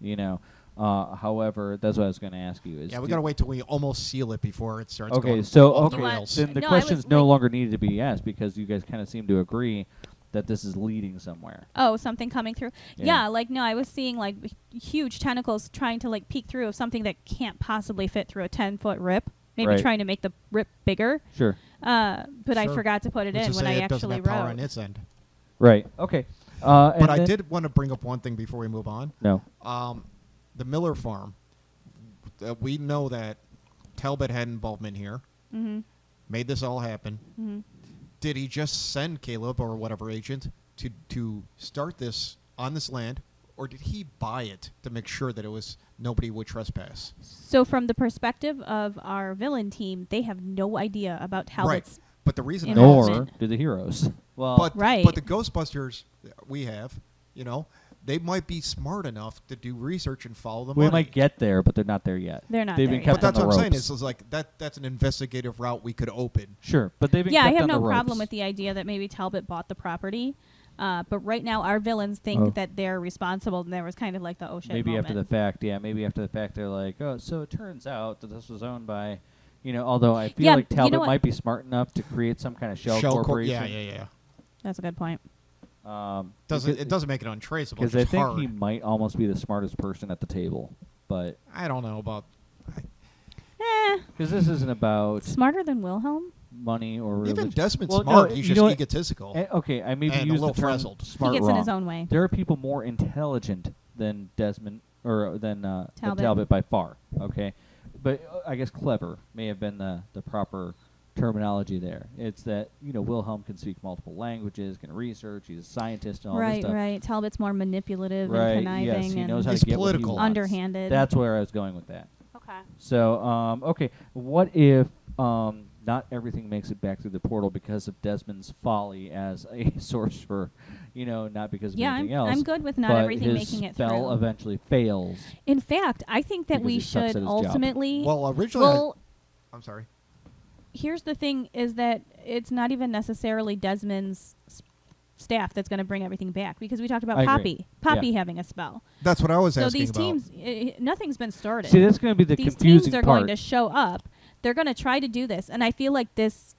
You know, however, that's what I was going to ask you. Is Yeah, we do- gotta wait till we almost seal it before it starts Okay, going so off the okay, rails. then the No, I questions was no like- longer needed to be asked because you guys kind of seem to agree that this is leading somewhere. Oh, something coming through. Yeah. Yeah, like no, I was seeing like huge tentacles trying to like peek through of something that can't possibly fit through a 10-foot rip. Maybe Right. trying to make the rip bigger. Sure. But I Sure. forgot to put it Which in is when say I it doesn't actually have power wrote. on its end. Right. Okay. But I then- did want to bring up one thing before we move on. No. The Miller farm. we know that Talbot had involvement here, Mm-hmm. made this all happen. Mm-hmm. Did he just send Caleb or whatever agent to start this on this land, or did he buy it to make sure that it was nobody would trespass? So from the perspective of our villain team, they have no idea about Talbot's. Right. But the reason Involvement. Nor do the heroes. Well, but Right. but the Ghostbusters we have, they might be smart enough to do research and follow the we money. might get there, but they're not there yet. They're not They've there been yet. kept But that's on what the I'm saying. ropes. Is like that's an investigative route we could open. Sure, but they've been Yeah, I kept have on no the problem ropes. with the idea that maybe Talbot bought the property. But right now, our villains think Oh. that they're responsible, and there was kind of like the oh shit Maybe moment. after the fact, maybe after the fact they're like, oh, so it turns out that this was owned by, although I feel Yeah, like you know Talbot what? might be smart enough to create some kind of shell corporation. Yeah. That's a good point. It doesn't make it untraceable. Because It's I just think hard. he might almost be the smartest person at the table, but I don't know about. because this isn't about Smarter than Wilhelm? money or Even religion. Desmond's Well, smart. no, He's you just know what? egotistical. Okay, I maybe And a use the little term frazzled. smart He gets wrong. in his own way. There are people more intelligent than Desmond or than Talbot. Talbot by far. Okay, but I guess clever may have been the proper terminology there. It's that Wilhelm can speak multiple languages, can research. He's a scientist and all this Right, stuff. right. Talbot's more manipulative Right, and conniving yes, he and knows how He's to get what he political. wants. underhanded. That's where I was going with that. okay. So, okay, what if not everything makes it back through the portal because of Desmond's folly as a sorcerer? Not because of Yeah, anything else. I'm good with not but everything his making it spell through. eventually fails. In fact, I think that Because we he sucks should at his job. ultimately. Well, originally, well, I'm sorry. here's the thing: is that it's not even necessarily Desmond's staff that's going to bring everything back, because we talked about I agree. Poppy Yeah. having a spell. That's what I was So asking these about. teams, nothing's been started. See, that's going to be the These confusing teams are part. going to show up. They're going to try to do this, and I feel like this.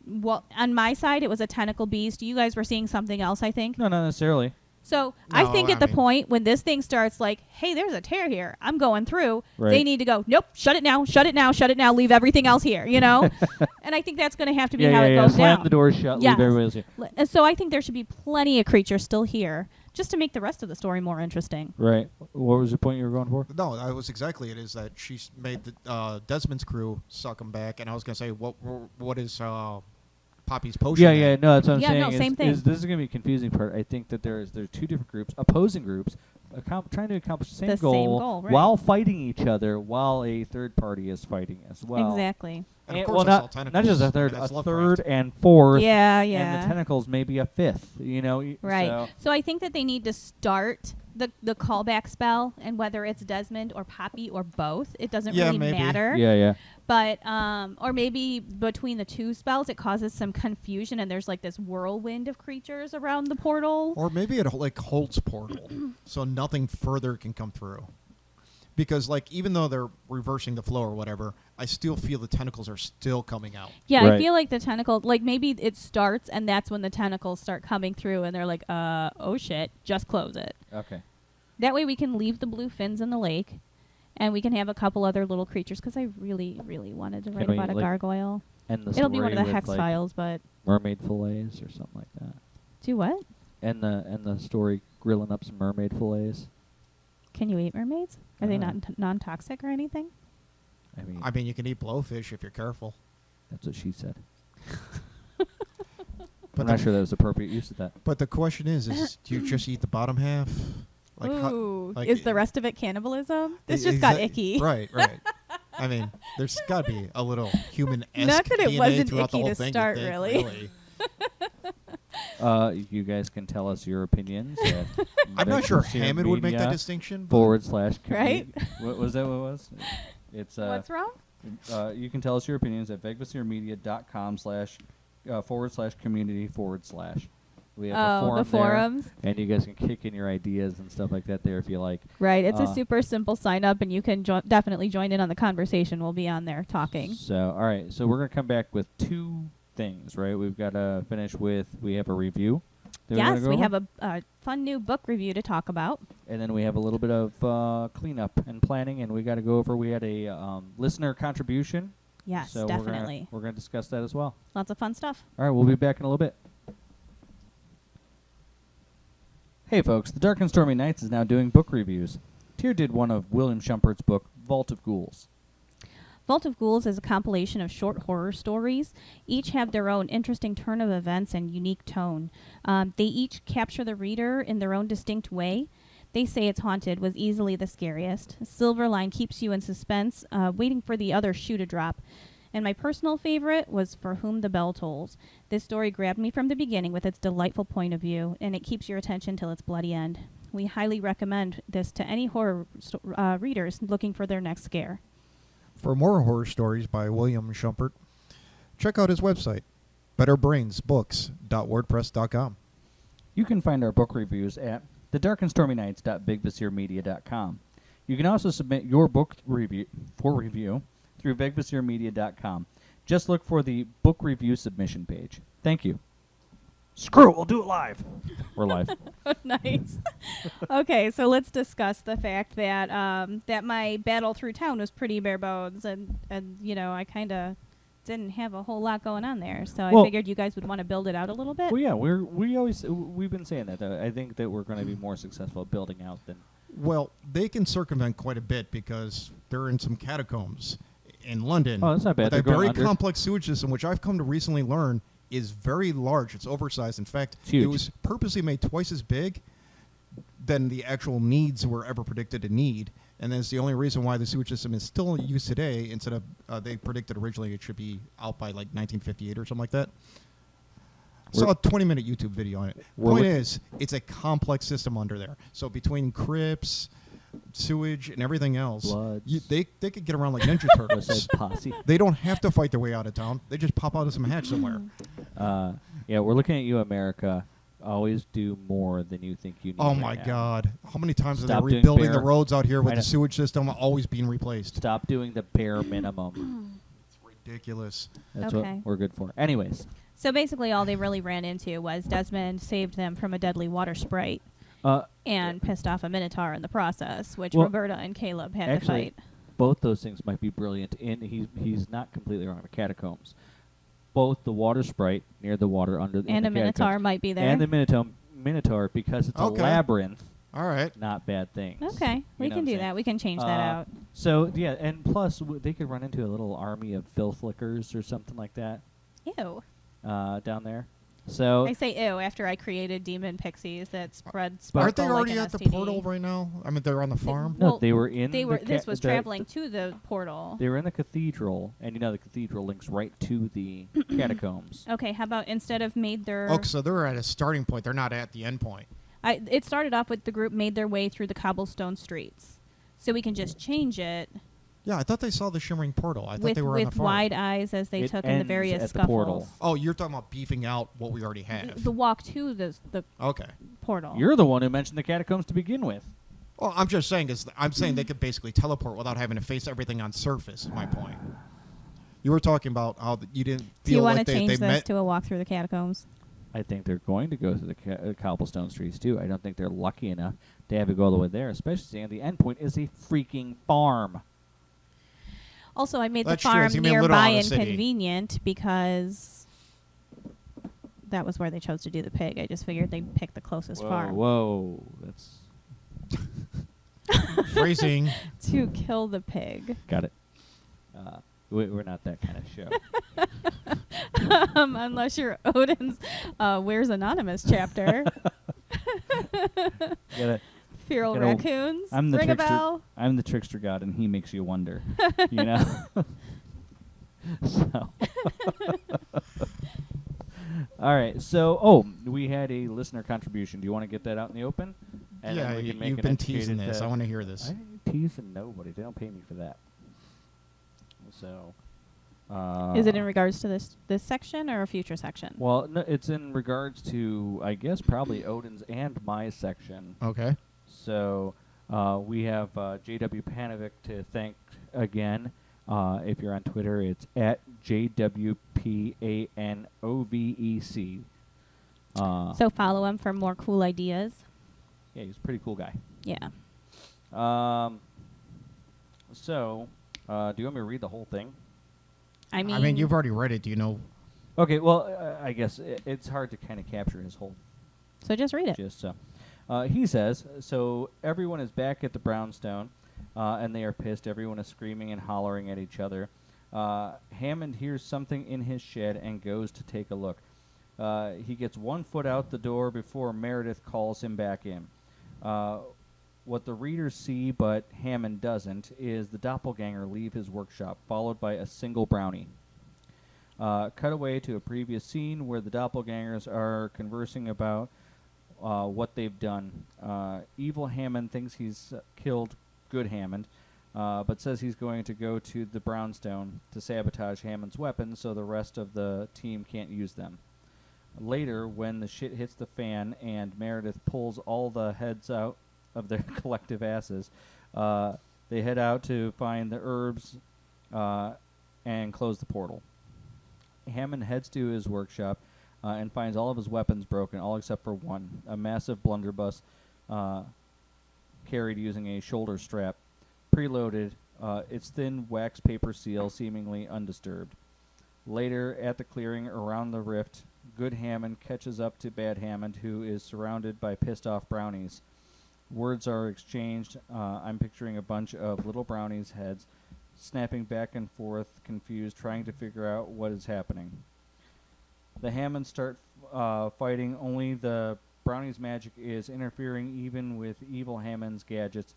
Well, on my side, it was a tentacle beast. You guys were seeing something else, I think. No, not necessarily. So I No, think I at the mean- point when this thing starts like, hey, there's a tear here, I'm going through, Right. they need to go, nope, shut it now, shut it now, shut it now, leave everything else here, And I think that's going to have to be how it goes Slam down. the door shut. Yes. Leave everybody else here. And so I think there should be plenty of creatures still here, just to make the rest of the story more interesting. Right. What was the point you were going for? No, I was exactly. It is that she's made the Desmond's crew suck him back, and I was gonna say, what is Poppy's potion? Yeah, at? yeah, no, that's what I'm Yeah, saying. no, same thing. This is going to be a confusing part. I think that there's two different groups, opposing groups, trying to accomplish the same The same goal, right. while fighting each other, while a third party is fighting as well. Exactly. And of And- course, well, that's all not tentacles, just a third, and that's a Lovecraft. third and fourth. Yeah, And yeah. the tentacles maybe a fifth. Right. So I think that they need to start the callback spell, and whether it's Desmond or Poppy or both, it doesn't Yeah, really maybe. matter. Yeah. But or maybe between the two spells, it causes some confusion, and there's like this whirlwind of creatures around the portal. Or maybe it holds portal, so nothing further can come through. Because even though they're reversing the flow or whatever, I still feel the tentacles are still coming out. Yeah, I Right. feel like the tentacle, like maybe it starts, and that's when the tentacles start coming through, and they're like, oh shit, just close it. Okay. That way we can leave the blue fins in the lake, and we can have a couple other little creatures, because I really, really wanted to write we, about a like, gargoyle. And the It'll be one of story the with, hex like, files, but mermaid fillets or something like that. do what? And the story grilling up some mermaid fillets. Can you eat mermaids? Are they Uh, not non-toxic or anything? I mean, you can eat blowfish if you're careful. That's what she said. But I'm not the- sure that was appropriate use of that. But the question is do you just eat the bottom half? Ooh, like is it- the rest of it cannibalism? This Is just got that- icky. Right. I mean, there's got to be a little human-esque Not that it DNA wasn't throughout the icky whole to thing. start, you'd think, really. You guys can tell us your opinions. At I'm not sure Vexelsier Hammond would make that Media distinction. But /. Right? What was that? What it was? It's What's wrong? you can tell us your opinions at vegvasiermedia.com / /community / We have a Oh, forum the forums. there, and you guys can kick in your ideas and stuff like that there if you like. Right. It's a Uh, super simple sign up, and you can definitely join in on the conversation. We'll be on there talking. So, all right. So we're gonna come back with two things, right? We've got to finish with. We have a review. that we're Yes, gonna go we over, have a fun new book review to talk about. and then we have a little bit of cleanup and planning, and we got to go over. We had a listener contribution. Yes, So definitely. We're gonna discuss that as well. Lots of fun stuff. All right, we'll be back in a little bit. Hey folks, the Dark and Stormy Nights is now doing book reviews. Tyr did one of William Schumpert's book, Vault of Ghouls. Vault of Ghouls is a compilation of short horror stories. Each have their own interesting turn of events and unique tone. They each capture the reader in their own distinct way. They Say It's Haunted was easily the scariest. Silverline keeps you in suspense, waiting for the other shoe to drop. And my personal favorite was For Whom the Bell Tolls. This story grabbed me from the beginning with its delightful point of view, and it keeps your attention till its bloody end. We highly recommend this to any horror readers looking for their next scare. For more horror stories by William Schumpert, check out his website, betterbrainsbooks.wordpress.com. You can find our book reviews at thedarkandstormynights.bigvasirmedia.com. You can also submit your book review through bigvasirmedia.com. Just look for the book review submission page. Thank you. Screw it, we'll do it live. We're live. Nice. Okay, so let's discuss the fact that that my battle through town was pretty bare bones, and you know, I kind of didn't have a whole lot going on there, so I figured you guys would want to build it out a little bit. Well, yeah, we've been saying that. I think that we're going to be more successful at building out than. Well, they can circumvent quite a bit because they're in some catacombs in London. Oh, that's not bad. With They're a very going under. complex sewage system, which I've come to recently learn is very large. It's oversized. In fact, It's huge. it was purposely made twice as big than the actual needs were ever predicted to need. And that's the only reason why the sewage system is still in use today instead of they predicted originally it should be out by like 1958 or something like that. Saw a 20-minute YouTube video on it. Point is, it's a complex system under there. So between crypts, sewage, and everything else, they could get around like Ninja Turtles. Posse. They don't have to fight their way out of town. They just pop out of some hatch somewhere. Yeah, we're looking at you, America. Always do more than you think you need. Oh, right my now. God. How many times are Stop they doing rebuilding the bare- roads out here with I the know. sewage system always being replaced? Stop doing the bare minimum. It's ridiculous. That's Okay. what we're good for. Anyways, So basically, all they really ran into was Desmond saved them from a deadly water sprite and pissed off a minotaur in the process, which Roberta and Caleb had actually, to fight. both those things might be brilliant. And he's not completely wrong. The catacombs, both the water sprite near the water under And the a minotaur catacombs, might be there. and the minotaur because it's Okay. a labyrinth. All right. Not bad things. Okay, we You know can what do I'm that. saying? We can change that out. So yeah, and plus they could run into a little army of filth lickers or something like that Ew. down there. So I say ew after I created demon pixies that spread Aren't they sparkle already like an at the STD. portal right now? I mean, they're on the farm. no, well, they were in. They were. This was the- traveling to the portal. They were in the cathedral, and you know the cathedral links right to the catacombs. Okay, how about instead of made their... Oh, so they're at a starting point. They're not at the end point. It started off with the group made their way through the cobblestone streets. So we can just change it Yeah, I thought they saw the shimmering portal. I thought they were on the with farm. wide eyes as they It took in the ends various at the scuffles. portal. Oh, you're talking about beefing out what we already have. The walk to the Okay. portal. You're the one who mentioned the catacombs to begin with. Well, I'm just saying I'm saying they could basically teleport without having to face everything on surface. Is my point. You were talking about how you didn't Do you feel want like to they change this met. to a walk through the catacombs? I think they're going to go through the cobblestone streets too. I don't think they're lucky enough to have to go all the way there, especially seeing the end point is a freaking farm. Also, I made That's the true. farm You mean Little nearby Otter and City. convenient because that was where they chose to do the pig. I just figured they'd pick the closest farm Whoa, that's Phrasing. to kill the pig. got it. We're not that kind of show. Unless you're Odin's Where's Anonymous chapter. Gotta- Feral gotta- raccoons. I'm the Ring a trickster. bell. I'm the trickster god, and he makes you wonder. You know. So. All right. So, we had a listener contribution. Do you want to get that out in the open? And Yeah, then we can make you've an been educated, teasing this. I want to hear this. I ain't teasing nobody. They don't pay me for that. So. Is it in regards to this section or a future section? Well, no, it's in regards to, I guess, probably Odin's and my section. Okay. So we have JW Panovic to thank again. If you're on Twitter, it's at JWPANOVEC. So follow him for more cool ideas. Yeah, he's a pretty cool guy. Yeah. So, do you want me to read the whole thing? I mean, you've already read it. Do you know? Okay, well, I guess it's hard to kind of capture his whole so just read it. gist. So, He says, so everyone is back at the brownstone, and they are pissed. Everyone is screaming and hollering at each other. Hammond hears something in his shed and goes to take a look. He gets 1 foot out the door before Meredith calls him back in. What the readers see, but Hammond doesn't, is the doppelganger leave his workshop, followed by a single brownie. Cut away to a previous scene where the doppelgangers are conversing about what they've done. Evil Hammond thinks he's killed good Hammond, but says he's going to go to the brownstone to sabotage Hammond's weapons so the rest of the team can't use them. Later, when the shit hits the fan and Meredith pulls all the heads out of their collective asses, they head out to find the herbs and close the portal. Hammond heads to his workshop and finds all of his weapons broken, all except for one, a massive blunderbuss carried using a shoulder strap, preloaded, its thin wax paper seal seemingly undisturbed. Later, at the clearing around the rift, good Hammond catches up to bad Hammond, who is surrounded by pissed-off brownies. Words are exchanged. I'm picturing a bunch of little brownies' heads snapping back and forth, confused, trying to figure out what is happening. The Hammonds start fighting, only the brownies' magic is interfering even with evil Hammond's gadgets.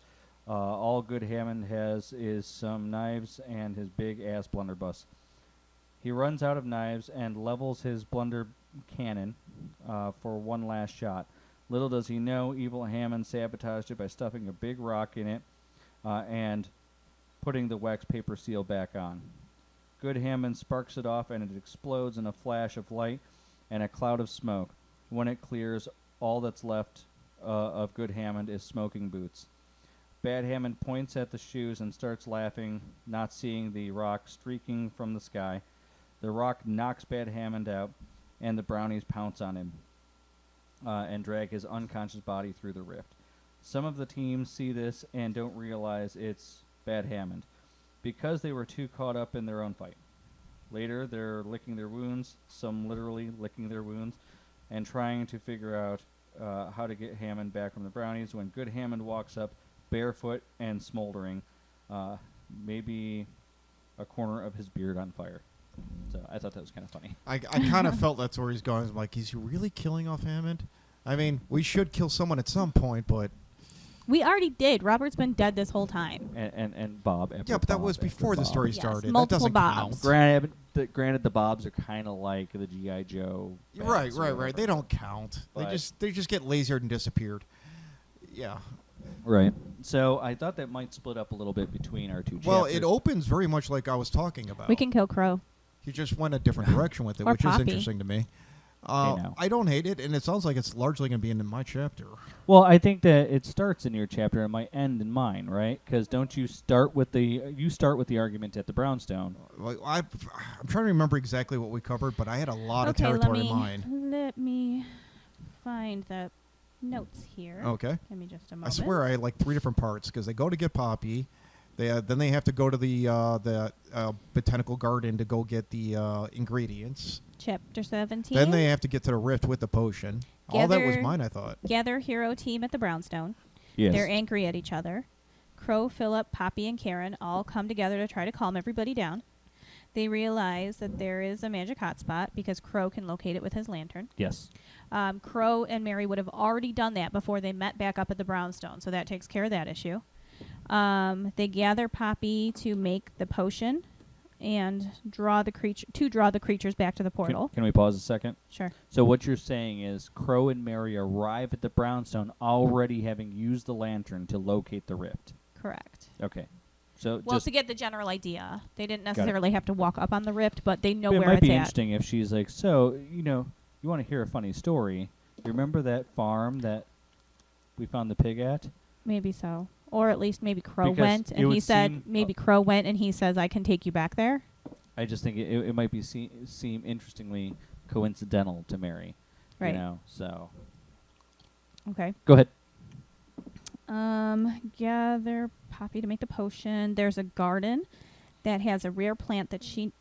All good Hammond has is some knives and his big-ass blunderbuss. He runs out of knives and levels his blunder cannon for one last shot. Little does he know, evil Hammond sabotaged it by stuffing a big rock in it and putting the wax paper seal back on. Good Hammond sparks it off and it explodes in a flash of light and a cloud of smoke. When it clears, all that's left of good Hammond is smoking boots. Bad Hammond points at the shoes and starts laughing, not seeing the rock streaking from the sky. The rock knocks Bad Hammond out, and the brownies pounce on him and drag his unconscious body through the rift. Some of the teams see this and don't realize it's Bad Hammond, because they were too caught up in their own fight. Later, they're licking their wounds, some literally licking their wounds, and trying to figure out how to get Hammond back from the brownies when good Hammond walks up, barefoot and smoldering, maybe a corner of his beard on fire. So I thought that was kind of funny. I kind of felt that's where he's going. I'm like, is he really killing off Hammond? I mean, we should kill someone at some point, but... We already did. Robert's been dead this whole time. And Bob. Yeah, but that was before the story Yes, started. That multiple doesn't Bobs. count. Granted, the Bobs are kind of like the G.I. Joe. Right. bats or whatever. They don't count. They just get lasered and disappeared. Yeah. Right. So I thought that might split up a little bit between our two chapters. Well, it opens very much like I was talking about. We can kill Crow. He just went a different direction with it, Or which Poppy. is interesting to me. know. I don't hate it, and it sounds like it's largely going to be in my chapter. Well, I think that it starts in your chapter and might end in mine, right? Because don't you start with the argument at the brownstone? I'm trying to remember exactly what we covered, but I had a lot of Okay, territory in mind. let me find the notes here. Okay. Give me just a I moment. swear I had like 3 different parts because they go to get Poppy. Then they have to go to the botanical garden to go get the ingredients. Chapter 17. Then they have to get to the rift with the potion. All that was mine, I thought. Gather hero team at the brownstone. Yes. They're angry at each other. Crow, Philip, Poppy, and Karen all come together to try to calm everybody down. They realize that there is a magic hotspot because Crow can locate it with his lantern. Yes. Crow and Mary would have already done that before they met back up at the brownstone, so that takes care of that issue. They gather Poppy to make the potion and draw the creatures back to the portal. Can we pause a second? Sure. So what you're saying is Crow and Mary arrive at the brownstone already having used the lantern to locate the rift. Correct. Okay. So Well, just to get the general idea. They didn't necessarily have to walk up on the rift, but they know it where might it's be at. interesting if she's like, so, you want to hear a funny story. You remember that farm that we found the pig at? Maybe so. Or at least maybe Crow Because went it and he would said, seem- maybe Crow went and he says, I can take you back there. I just think it might be seem interestingly coincidental to Mary. Right. So Okay. go ahead. Gather Poppy to make the potion. There's a garden that has a rare plant that she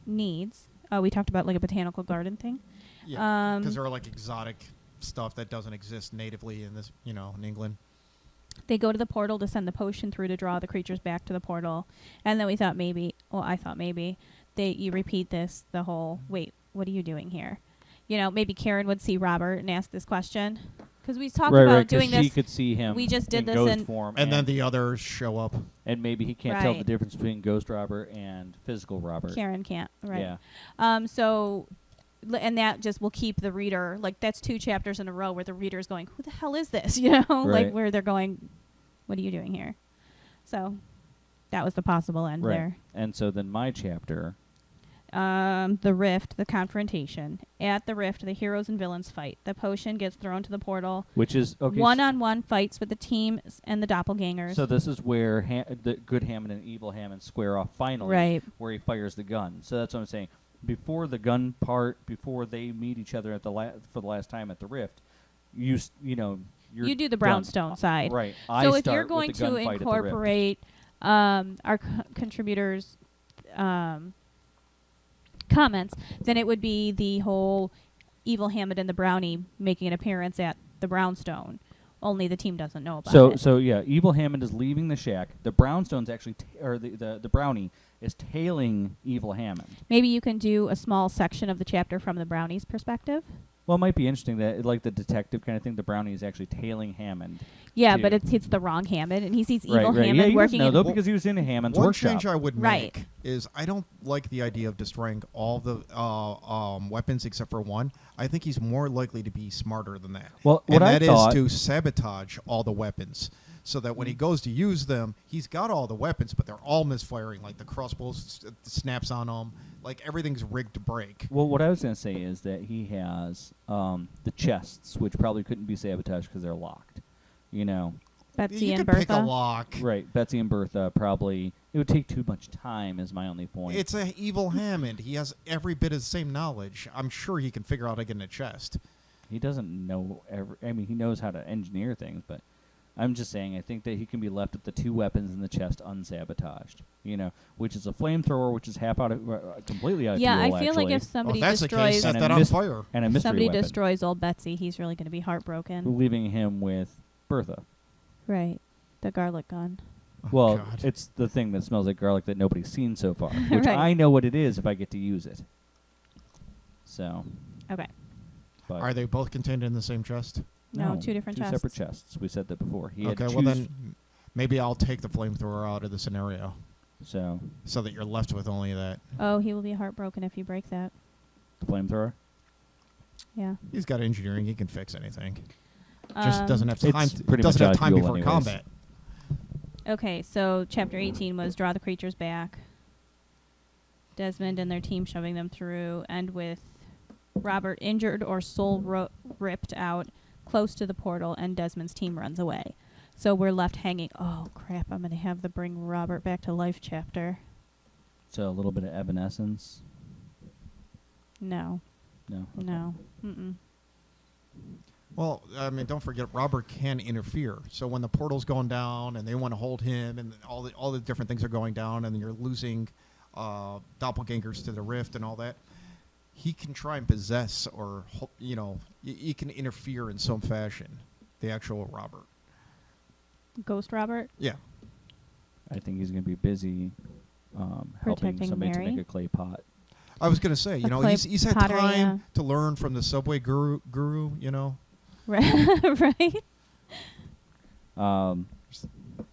needs. We talked about like a botanical garden thing. Yeah, because they're like exotic stuff that doesn't exist natively in this, in England. They go to the portal to send the potion through to draw the creatures back to the portal. And then I thought maybe you repeat this the whole, wait, what are you doing here? Maybe Karen would see Robert and ask this question. Because we talked about doing this. She could see him. We just did in this ghost in form, And then the others show up. and maybe he can't tell the Right. difference between ghost Robert and physical Robert. Karen can't, right? Yeah. And that just will keep the reader, like, that's 2 chapters in a row where the reader is going, who the hell is this? Like, Right. where they're going, what are you doing here? So that was the possible end Right. there. And so then my chapter. The rift, the confrontation. At the rift, the heroes and villains fight. The potion gets thrown to the portal. Which is okay. One-on-one fights with the team and the doppelgangers. So this is where the good Hammond and evil Hammond square off finally, Right. where he fires the gun. So that's what I'm saying. Before the gun part, before they meet each other at for the last time at the rift, you you do the done. brownstone side. Right. So I if you're start going with the to gunfight at the rift. incorporate our contributors' comments, then it would be the whole evil Hammond and the brownie making an appearance at the brownstone. Only the team doesn't know about it. So yeah, evil Hammond is leaving the shack. The brownstone's actually, or the brownie is tailing evil Hammond. Maybe you can do a small section of the chapter from the brownie's perspective. Well, it might be interesting that, like the detective kind of thing, the brownie is actually tailing Hammond. Yeah, to- but it's the wrong Hammond, and he sees Right, evil right. Hammond Yeah, he working doesn't know, in though, because he was in Hammond's One workshop. change I would Right. make is I don't like the idea of destroying all the weapons except for one. I think he's more likely to be smarter than that. Well, and what I that is thought- to sabotage all the weapons, so that when he goes to use them, he's got all the weapons, but they're all misfiring. Like the crossbow snaps on them. Like everything's rigged to break. Well, what I was going to say is that he has the chests, which probably couldn't be sabotaged because they're locked. Betsy you and could pick a Bertha. lock. Right. Betsy and Bertha probably, it would take too much time is my only point. It's a evil Hammond. He has every bit of the same knowledge. I'm sure he can figure out how to get in a chest. He doesn't know he knows how to engineer things, but I'm just saying I think that he can be left with the 2 weapons in the chest unsabotaged, which is a flamethrower, which is completely out of Yeah, fuel, I feel like actually, if somebody Well, if that's the destroys case, set And a that on mis- fire. and a mystery somebody weapon, destroys old Betsy, he's really going to be heartbroken. leaving him with Bertha. Right. The garlic gun. Oh, Well, God. it's the thing that smells like garlic that nobody's seen so far, which Right. I know what it is if I get to use it. So, Okay. but Are they both contained in the same chest? No, 2 different chests. separate chests. We said that before. He had Okay, to well choose, then maybe I'll take the flamethrower out of the scenario so so that you're left with only that. Oh, he will be heartbroken if you break that. the flamethrower. Yeah. He's got engineering; he can fix anything. Just doesn't have time. It's pretty Doesn't much have time ideal before anyways. combat. Okay, so chapter 18 was draw the creatures back. Desmond and their team shoving them through, and with Robert injured or soul ripped out close to the portal, and Desmond's team runs away. So we're left hanging. Oh, crap, I'm going to have the bring Robert back to life chapter. So a little bit of evanescence. No. No. Okay. No. Mm-mm. Well, I mean, don't forget Robert can interfere. So when the portal's going down and they want to hold him, and all the different things are going down, and you're losing doppelgangers to the rift and all that, he can try and possess or he can interfere in some fashion. The actual Robert. Ghost Robert? Yeah. I think he's going to be busy helping Protecting somebody Mary? to make a clay pot. I was going to say, A clay he's had pottery, time yeah. to learn from the subway guru, Right. Right? Um,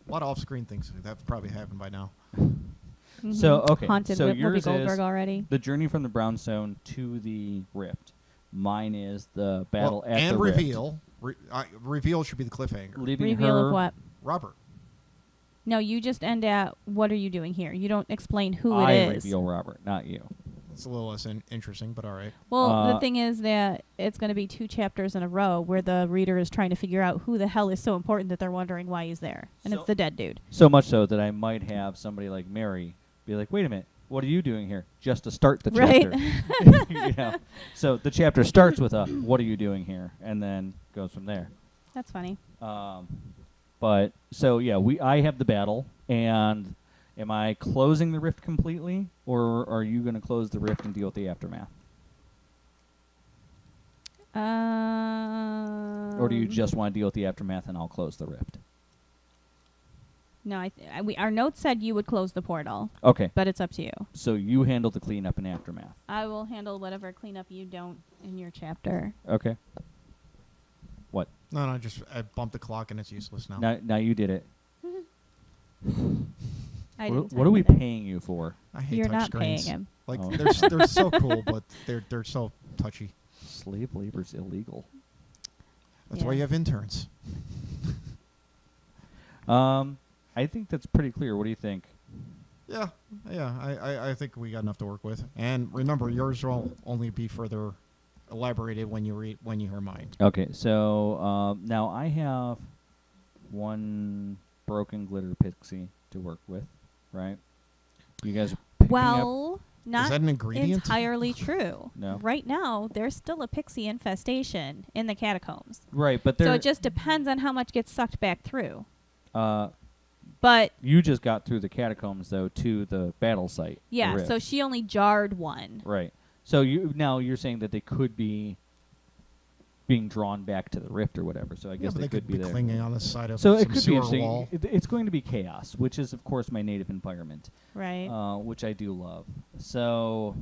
A lot of off-screen things that have probably happened by now. Mhm. So, okay, Haunted so with Whoopi yours Goldberg is already. the journey from the brownstone to the rift. Mine is the battle at and the rift. reveal. Reveal should be the cliffhanger. Leaving Reveal her. of what? Robert. No, you just end at, what are you doing here? You don't explain who I it is. reveal Robert, not you. It's a little less interesting, but all right. Well, the Uh, thing is that it's going to be 2 chapters in a row where the reader is trying to figure out who the hell is so important that they're wondering why he's there. And So- it's the dead dude. So much so that I might have somebody like Mary be like, "Wait a minute, what are you doing here?" Just to start the Right. chapter. So the chapter starts with a "What are you doing here?" and then goes from there. That's funny. But so yeah, I have the battle, and am I closing the rift completely, or are you going to close the rift and deal with the aftermath? Or do you just want to deal with the aftermath and I'll close the rift? No, our notes said you would close the portal, Okay. but it's up to you. So you handle the cleanup and aftermath. I will handle whatever cleanup you don't in your chapter. Okay. What? No, I bumped the clock and it's useless now. Now you did it. I What didn't are we either. paying you for? I hate You're touch not screens. paying him. Like Oh. they're so cool, but they're so touchy. Slave labor's illegal. That's Yeah. why you have interns. I think that's pretty clear. What do you think? Yeah. I think we got enough to work with. And remember, yours will only be further elaborated when you hear mine. Okay, so now I have one broken glitter pixie to work with, right? You guys are picking up. Well, not Is that an ingredient? entirely true. No. Right now, there's still a pixie infestation in the catacombs. Right, but So there. it just depends on how much gets sucked back through. But But you just got through the catacombs though to the battle site. the yeah, rift. so she only jarred one. Right. So you're saying that they could be being drawn back to the rift or whatever. So I Yeah, guess but they they could be there. clinging on the side of So some it could be sewer interesting. wall. It's going to be chaos, which is of course my native environment, Right. which I do love. So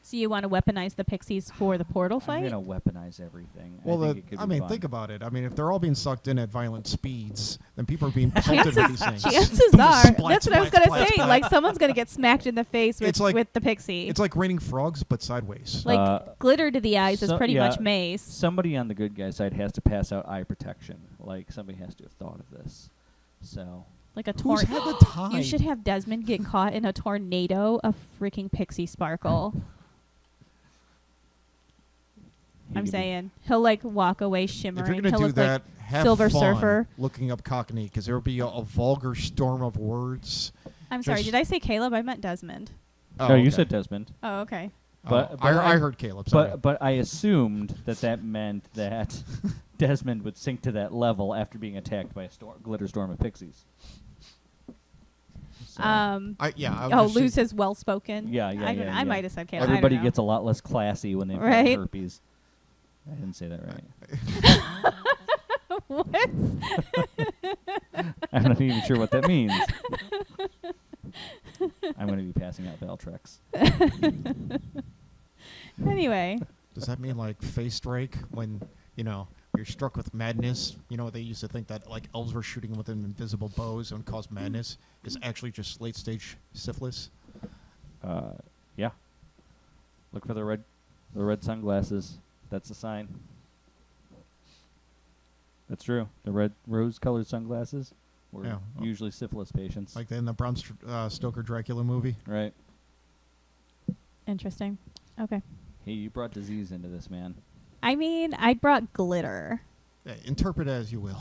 So you want to weaponize the pixies for the portal I'm fight? going to weaponize everything. Well, I think it could be fun. think about it. I mean, if they're all being sucked in at violent speeds, then people are being pelted with these things. Chances Boom, are, splat, that's what I was splat, going to splat, say. splat. Like, someone's going to get smacked in the face with, It's like- with the pixie. It's like raining frogs, but sideways. like, glitter to the eyes is so- pretty yeah. much mace. Somebody on the good guy side has to pass out eye protection. Like somebody has to have thought of this. So Like a Who's tornado. had the time? You should have Desmond get caught in a tornado of freaking pixie sparkle. he I'm could be- saying. He'll, like, walk away If shimmering. you're gonna He'll do look that, like have Silver fun Surfer. looking up Cockney, because there will be a vulgar storm of words. I'm sorry, just- did I say Caleb? I meant Desmond. Oh, you okay. said Desmond. Oh, okay. But- Oh, but I I- heard Caleb. Sorry. But I assumed that meant that Desmond would sink to that level after being attacked by a glitter storm of pixies. So, I was just Lose his well-spoken. Yeah, I don't know. I might have said Caleb. Everybody I don't know. gets a lot less classy when they've got Right? herpes. I didn't say that right. What? I'm not even sure what that means. I'm going to be passing out Valtrex. Anyway. Does that mean like face strike when you're struck with madness? You know, they used to think that like elves were shooting with an invisible bows and cause madness. Is actually just late stage syphilis. Yeah. Look for the red sunglasses. That's a sign. That's true. The red rose-colored sunglasses were Yeah. usually syphilis patients. Like in the Bram Stoker Dracula movie. Right. Interesting. Okay. Hey, you brought disease into this, man. I mean, I brought glitter. Yeah, interpret it as you will.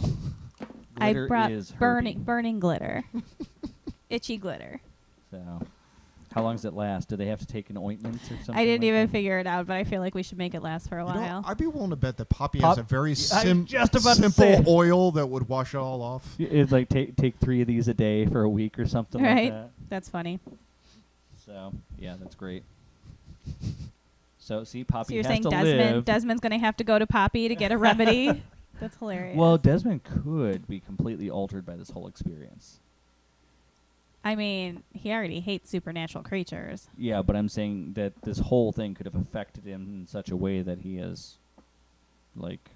Glitter I brought is burning glitter. Itchy glitter. So, how long does it last? Do they have to take an ointment or something? I didn't like even that? figure it out, but I feel like we should make it last for a You know, while. I'd be willing to bet that Poppy Pop- has a very I was just about to say simple it. oil that would wash it all off. It'd like take 3 of these a day for a week or something Right. like that. That's funny. So, yeah, that's great. So, see, Poppy So you're has saying to live. Desmond's going to have to go to Poppy to get a remedy? That's hilarious. Well, Desmond could be completely altered by this whole experience. I mean, he already hates supernatural creatures. Yeah, but I'm saying that this whole thing could have affected him in such a way that he has, like,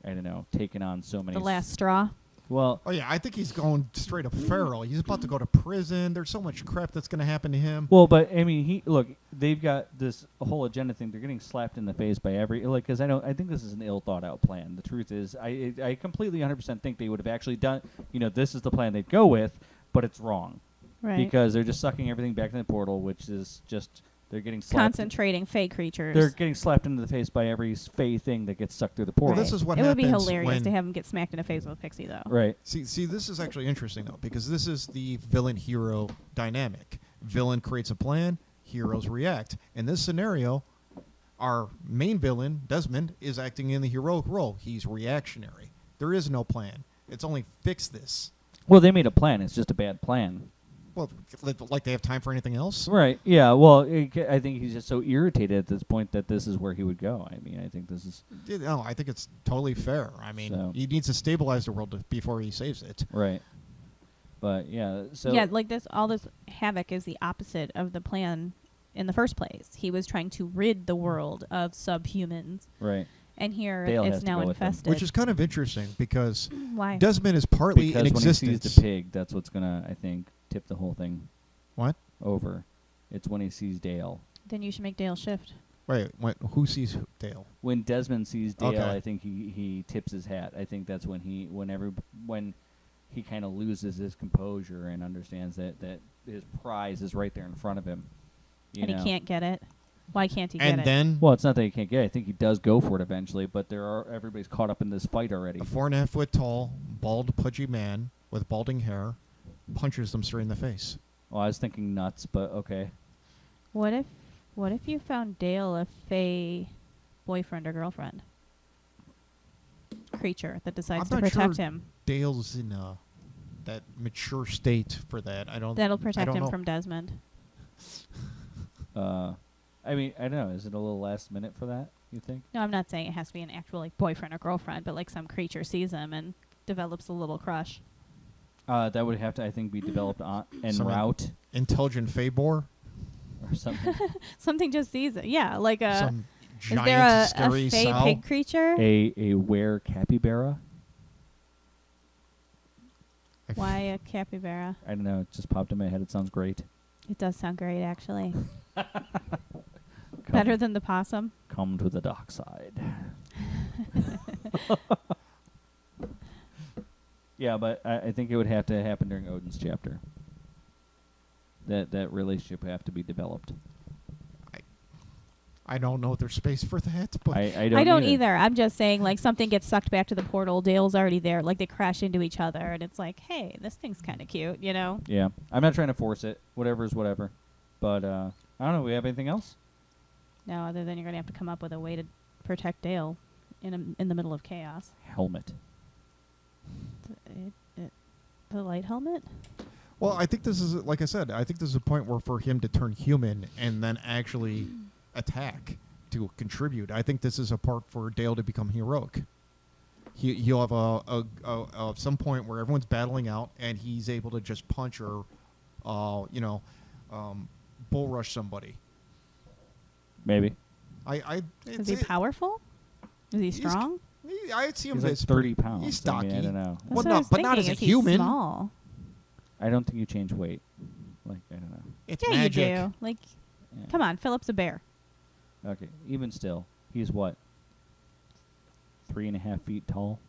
I don't know, taken on so many. The last straw. Well, Oh yeah, I think he's going straight up feral. He's about to go to prison. There's so much crap that's going to happen to him. but I mean, they've got this whole agenda thing. They're getting slapped in the face by because I think this is an ill thought out plan. The truth is, I completely 100% think they would have actually done. This is the plan they'd go with, but it's wrong. Right. Because they're just sucking everything back in the portal, which is just they're getting slapped. Concentrating fake creatures. They're getting slapped into the face by every fey thing that gets sucked through the Well, portal. this is what it would be happens hilarious when- to have him get smacked in the face with a pixie, though. Right. See, this is actually interesting though, because this is the villain-hero dynamic. Villain creates a plan, heroes react. In this scenario, our main villain, Desmond, is acting in the heroic role. He's reactionary. There is no plan. It's only fix this. Well, they made a plan. It's just a bad plan. Well, like they have time for anything else? Right. Yeah. Well, I think he's just so irritated at this point that this is where he would go. I mean, I think this is No, I think it's totally fair. I mean, So- he needs to stabilize the world before he saves it. right. But yeah. So yeah, like all this havoc is the opposite of the plan in the first place. He was trying to rid the world of subhumans, right. and here Dale has it's to now go with them. infested. Which is kind of interesting because Why? Desmond is partly Because in when he existence. sees the pig, that's what's gonna, I think, tip the whole thing What? over. It's when he sees Dale. Then you should make Dale shift. Wait, who sees Dale? When Desmond sees Dale, Okay. I think he tips his hat. I think that's when when he kind of loses his composure and understands that his prize is right there in front of him. You And know? he can't get it. Why can't he get And it? then Well, it's not that he can't get it. I think he does go for it eventually, but everybody's caught up in this fight already. a 4.5 foot tall, bald, pudgy man with balding hair punches them straight in the face. Well, I was thinking nuts, but okay. What if you found Dale a fey boyfriend or girlfriend? Creature that decides to I'm not protect sure him. Dale's in that mature state for that. That'll I protect don't him know. from Desmond. I mean, I don't know. Is it a little last minute for that, you think? No, I'm not saying it has to be an actual like boyfriend or girlfriend, but like some creature sees him and develops a little crush. That would have to, I think, be developed en Some route Intelligent Fabor? or something. Something just sees it. Yeah, like a. Some Is giant, there a scary fey sow? pig creature? a were capybara? Why a capybara? I don't know. It just popped in my head. It sounds great. It does sound great, actually. Come, Better than the possum. come to the dark side. Yeah, but I think it would have to happen during Odin's chapter. That relationship would have to be developed. I don't know if there's space for that, but I don't, I don't either. I'm just saying, like, something gets sucked back to the portal. Dale's already there. Like, they crash into each other, and it's like, hey, this thing's kind of cute, you know? Yeah, I'm not trying to force it. Whatever is whatever. But I don't know. We have anything else? No, other than you're going to have to come up with a way to protect Dale in the middle of chaos. Helmet. The light helmet? well, I think this is like I said. I think this is a point where for him to turn human and then actually attack to contribute. I think this is a part for Dale to become heroic. He'll have a some point where everyone's battling out and he's able to just punch or, bull rush somebody. Maybe. Is he powerful? Is he strong? I'd see him He's like as 30 pounds. He's I mean, stocky. I don't know. That's Well, what I not, was but not as thinking, a is he human. Small? I don't think you change weight. Like, I don't know. It's Yeah, magic. you do. Like, Yeah. come on, Philip's a bear. Okay. Even still, he's what? 3.5 feet tall?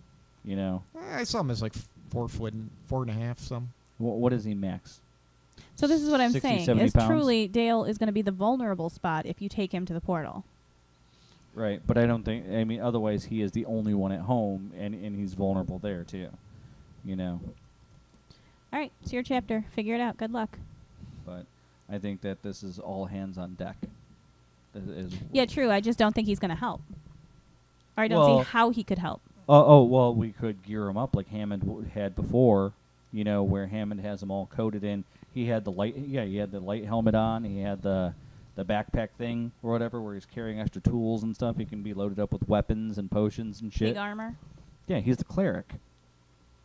You know? I saw him as like 4 foot, 4.5 some. What is he max? So this is what I'm 60, saying. 70 Is pounds? truly Dale is going to be the vulnerable spot if you take him to the portal. Right, but I don't think. I mean, otherwise he is the only one at home, and he's vulnerable there too. You know. All right, it's your chapter. Figure it out. Good luck. But I think that this is all hands on deck. Yeah, true. I just don't think he's going to help. Or I don't Well- see how he could help. Well, we could gear him up like Hammond had before. You know, where Hammond has them all coated in. He had the light. Yeah, he had the light helmet on. He had the backpack thing or whatever, where he's carrying extra tools and stuff. He can be loaded up with weapons and potions and shit. Big armor. Yeah, he's the cleric.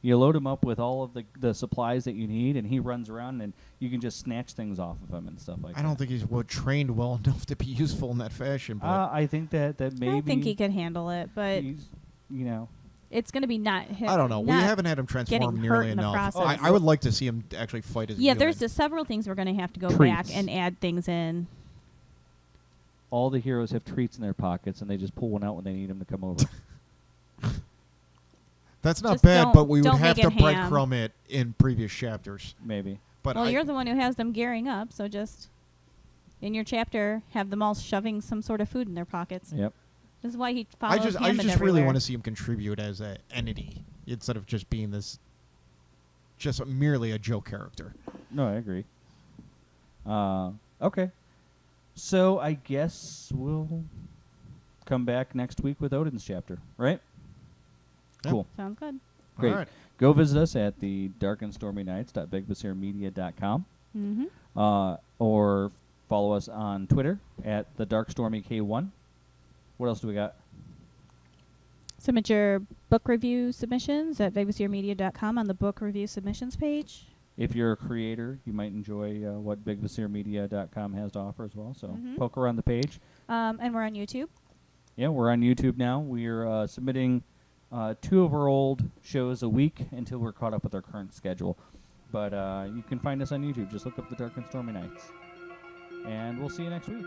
You load him up with all of the supplies that you need, and he runs around, and you can just snatch things off of him and stuff like that. I don't think he's trained well enough to be useful in that fashion. But I think that maybe I think he could handle it, but he's, you know. it's going to be not him. I don't know. We not haven't had him getting transform hurt nearly in the enough. process. I would like to see him actually fight as a Yeah, human. there's just several things we're going to have to go Treats. back and add things in. All the heroes have treats in their pockets, and they just pull one out when they need him to come over. That's not Just bad, don't- but we would don't have make to it ham. breadcrumb it in previous chapters. Maybe. But Well, I, you're the one who has them gearing up, so just in your chapter have them all shoving some sort of food in their pockets. Yep. This is why he I follows just Hammond really everywhere. want to see him contribute as an entity instead of just being this, just merely a joke character. No, I agree. Okay. So I guess we'll come back next week with Odin's chapter, right? Yep. Cool. Sounds good. Great. All right. Go visit us at the darkandstormynights.bigbasirmedia.com. Mm-hmm. Or follow us on Twitter at the Dark Stormy K1. What else do we got? Submit your book review submissions at VegVisierMedia.com on the book review submissions page. If you're a creator, you might enjoy what BigVisierMedia.com has to offer as well. So poke around the page. And we're on YouTube. Yeah, we're on YouTube now. We're submitting 2 of our old shows a week until we're caught up with our current schedule. But you can find us on YouTube. Just look up The Dark and Stormy Nights. And we'll see you next week.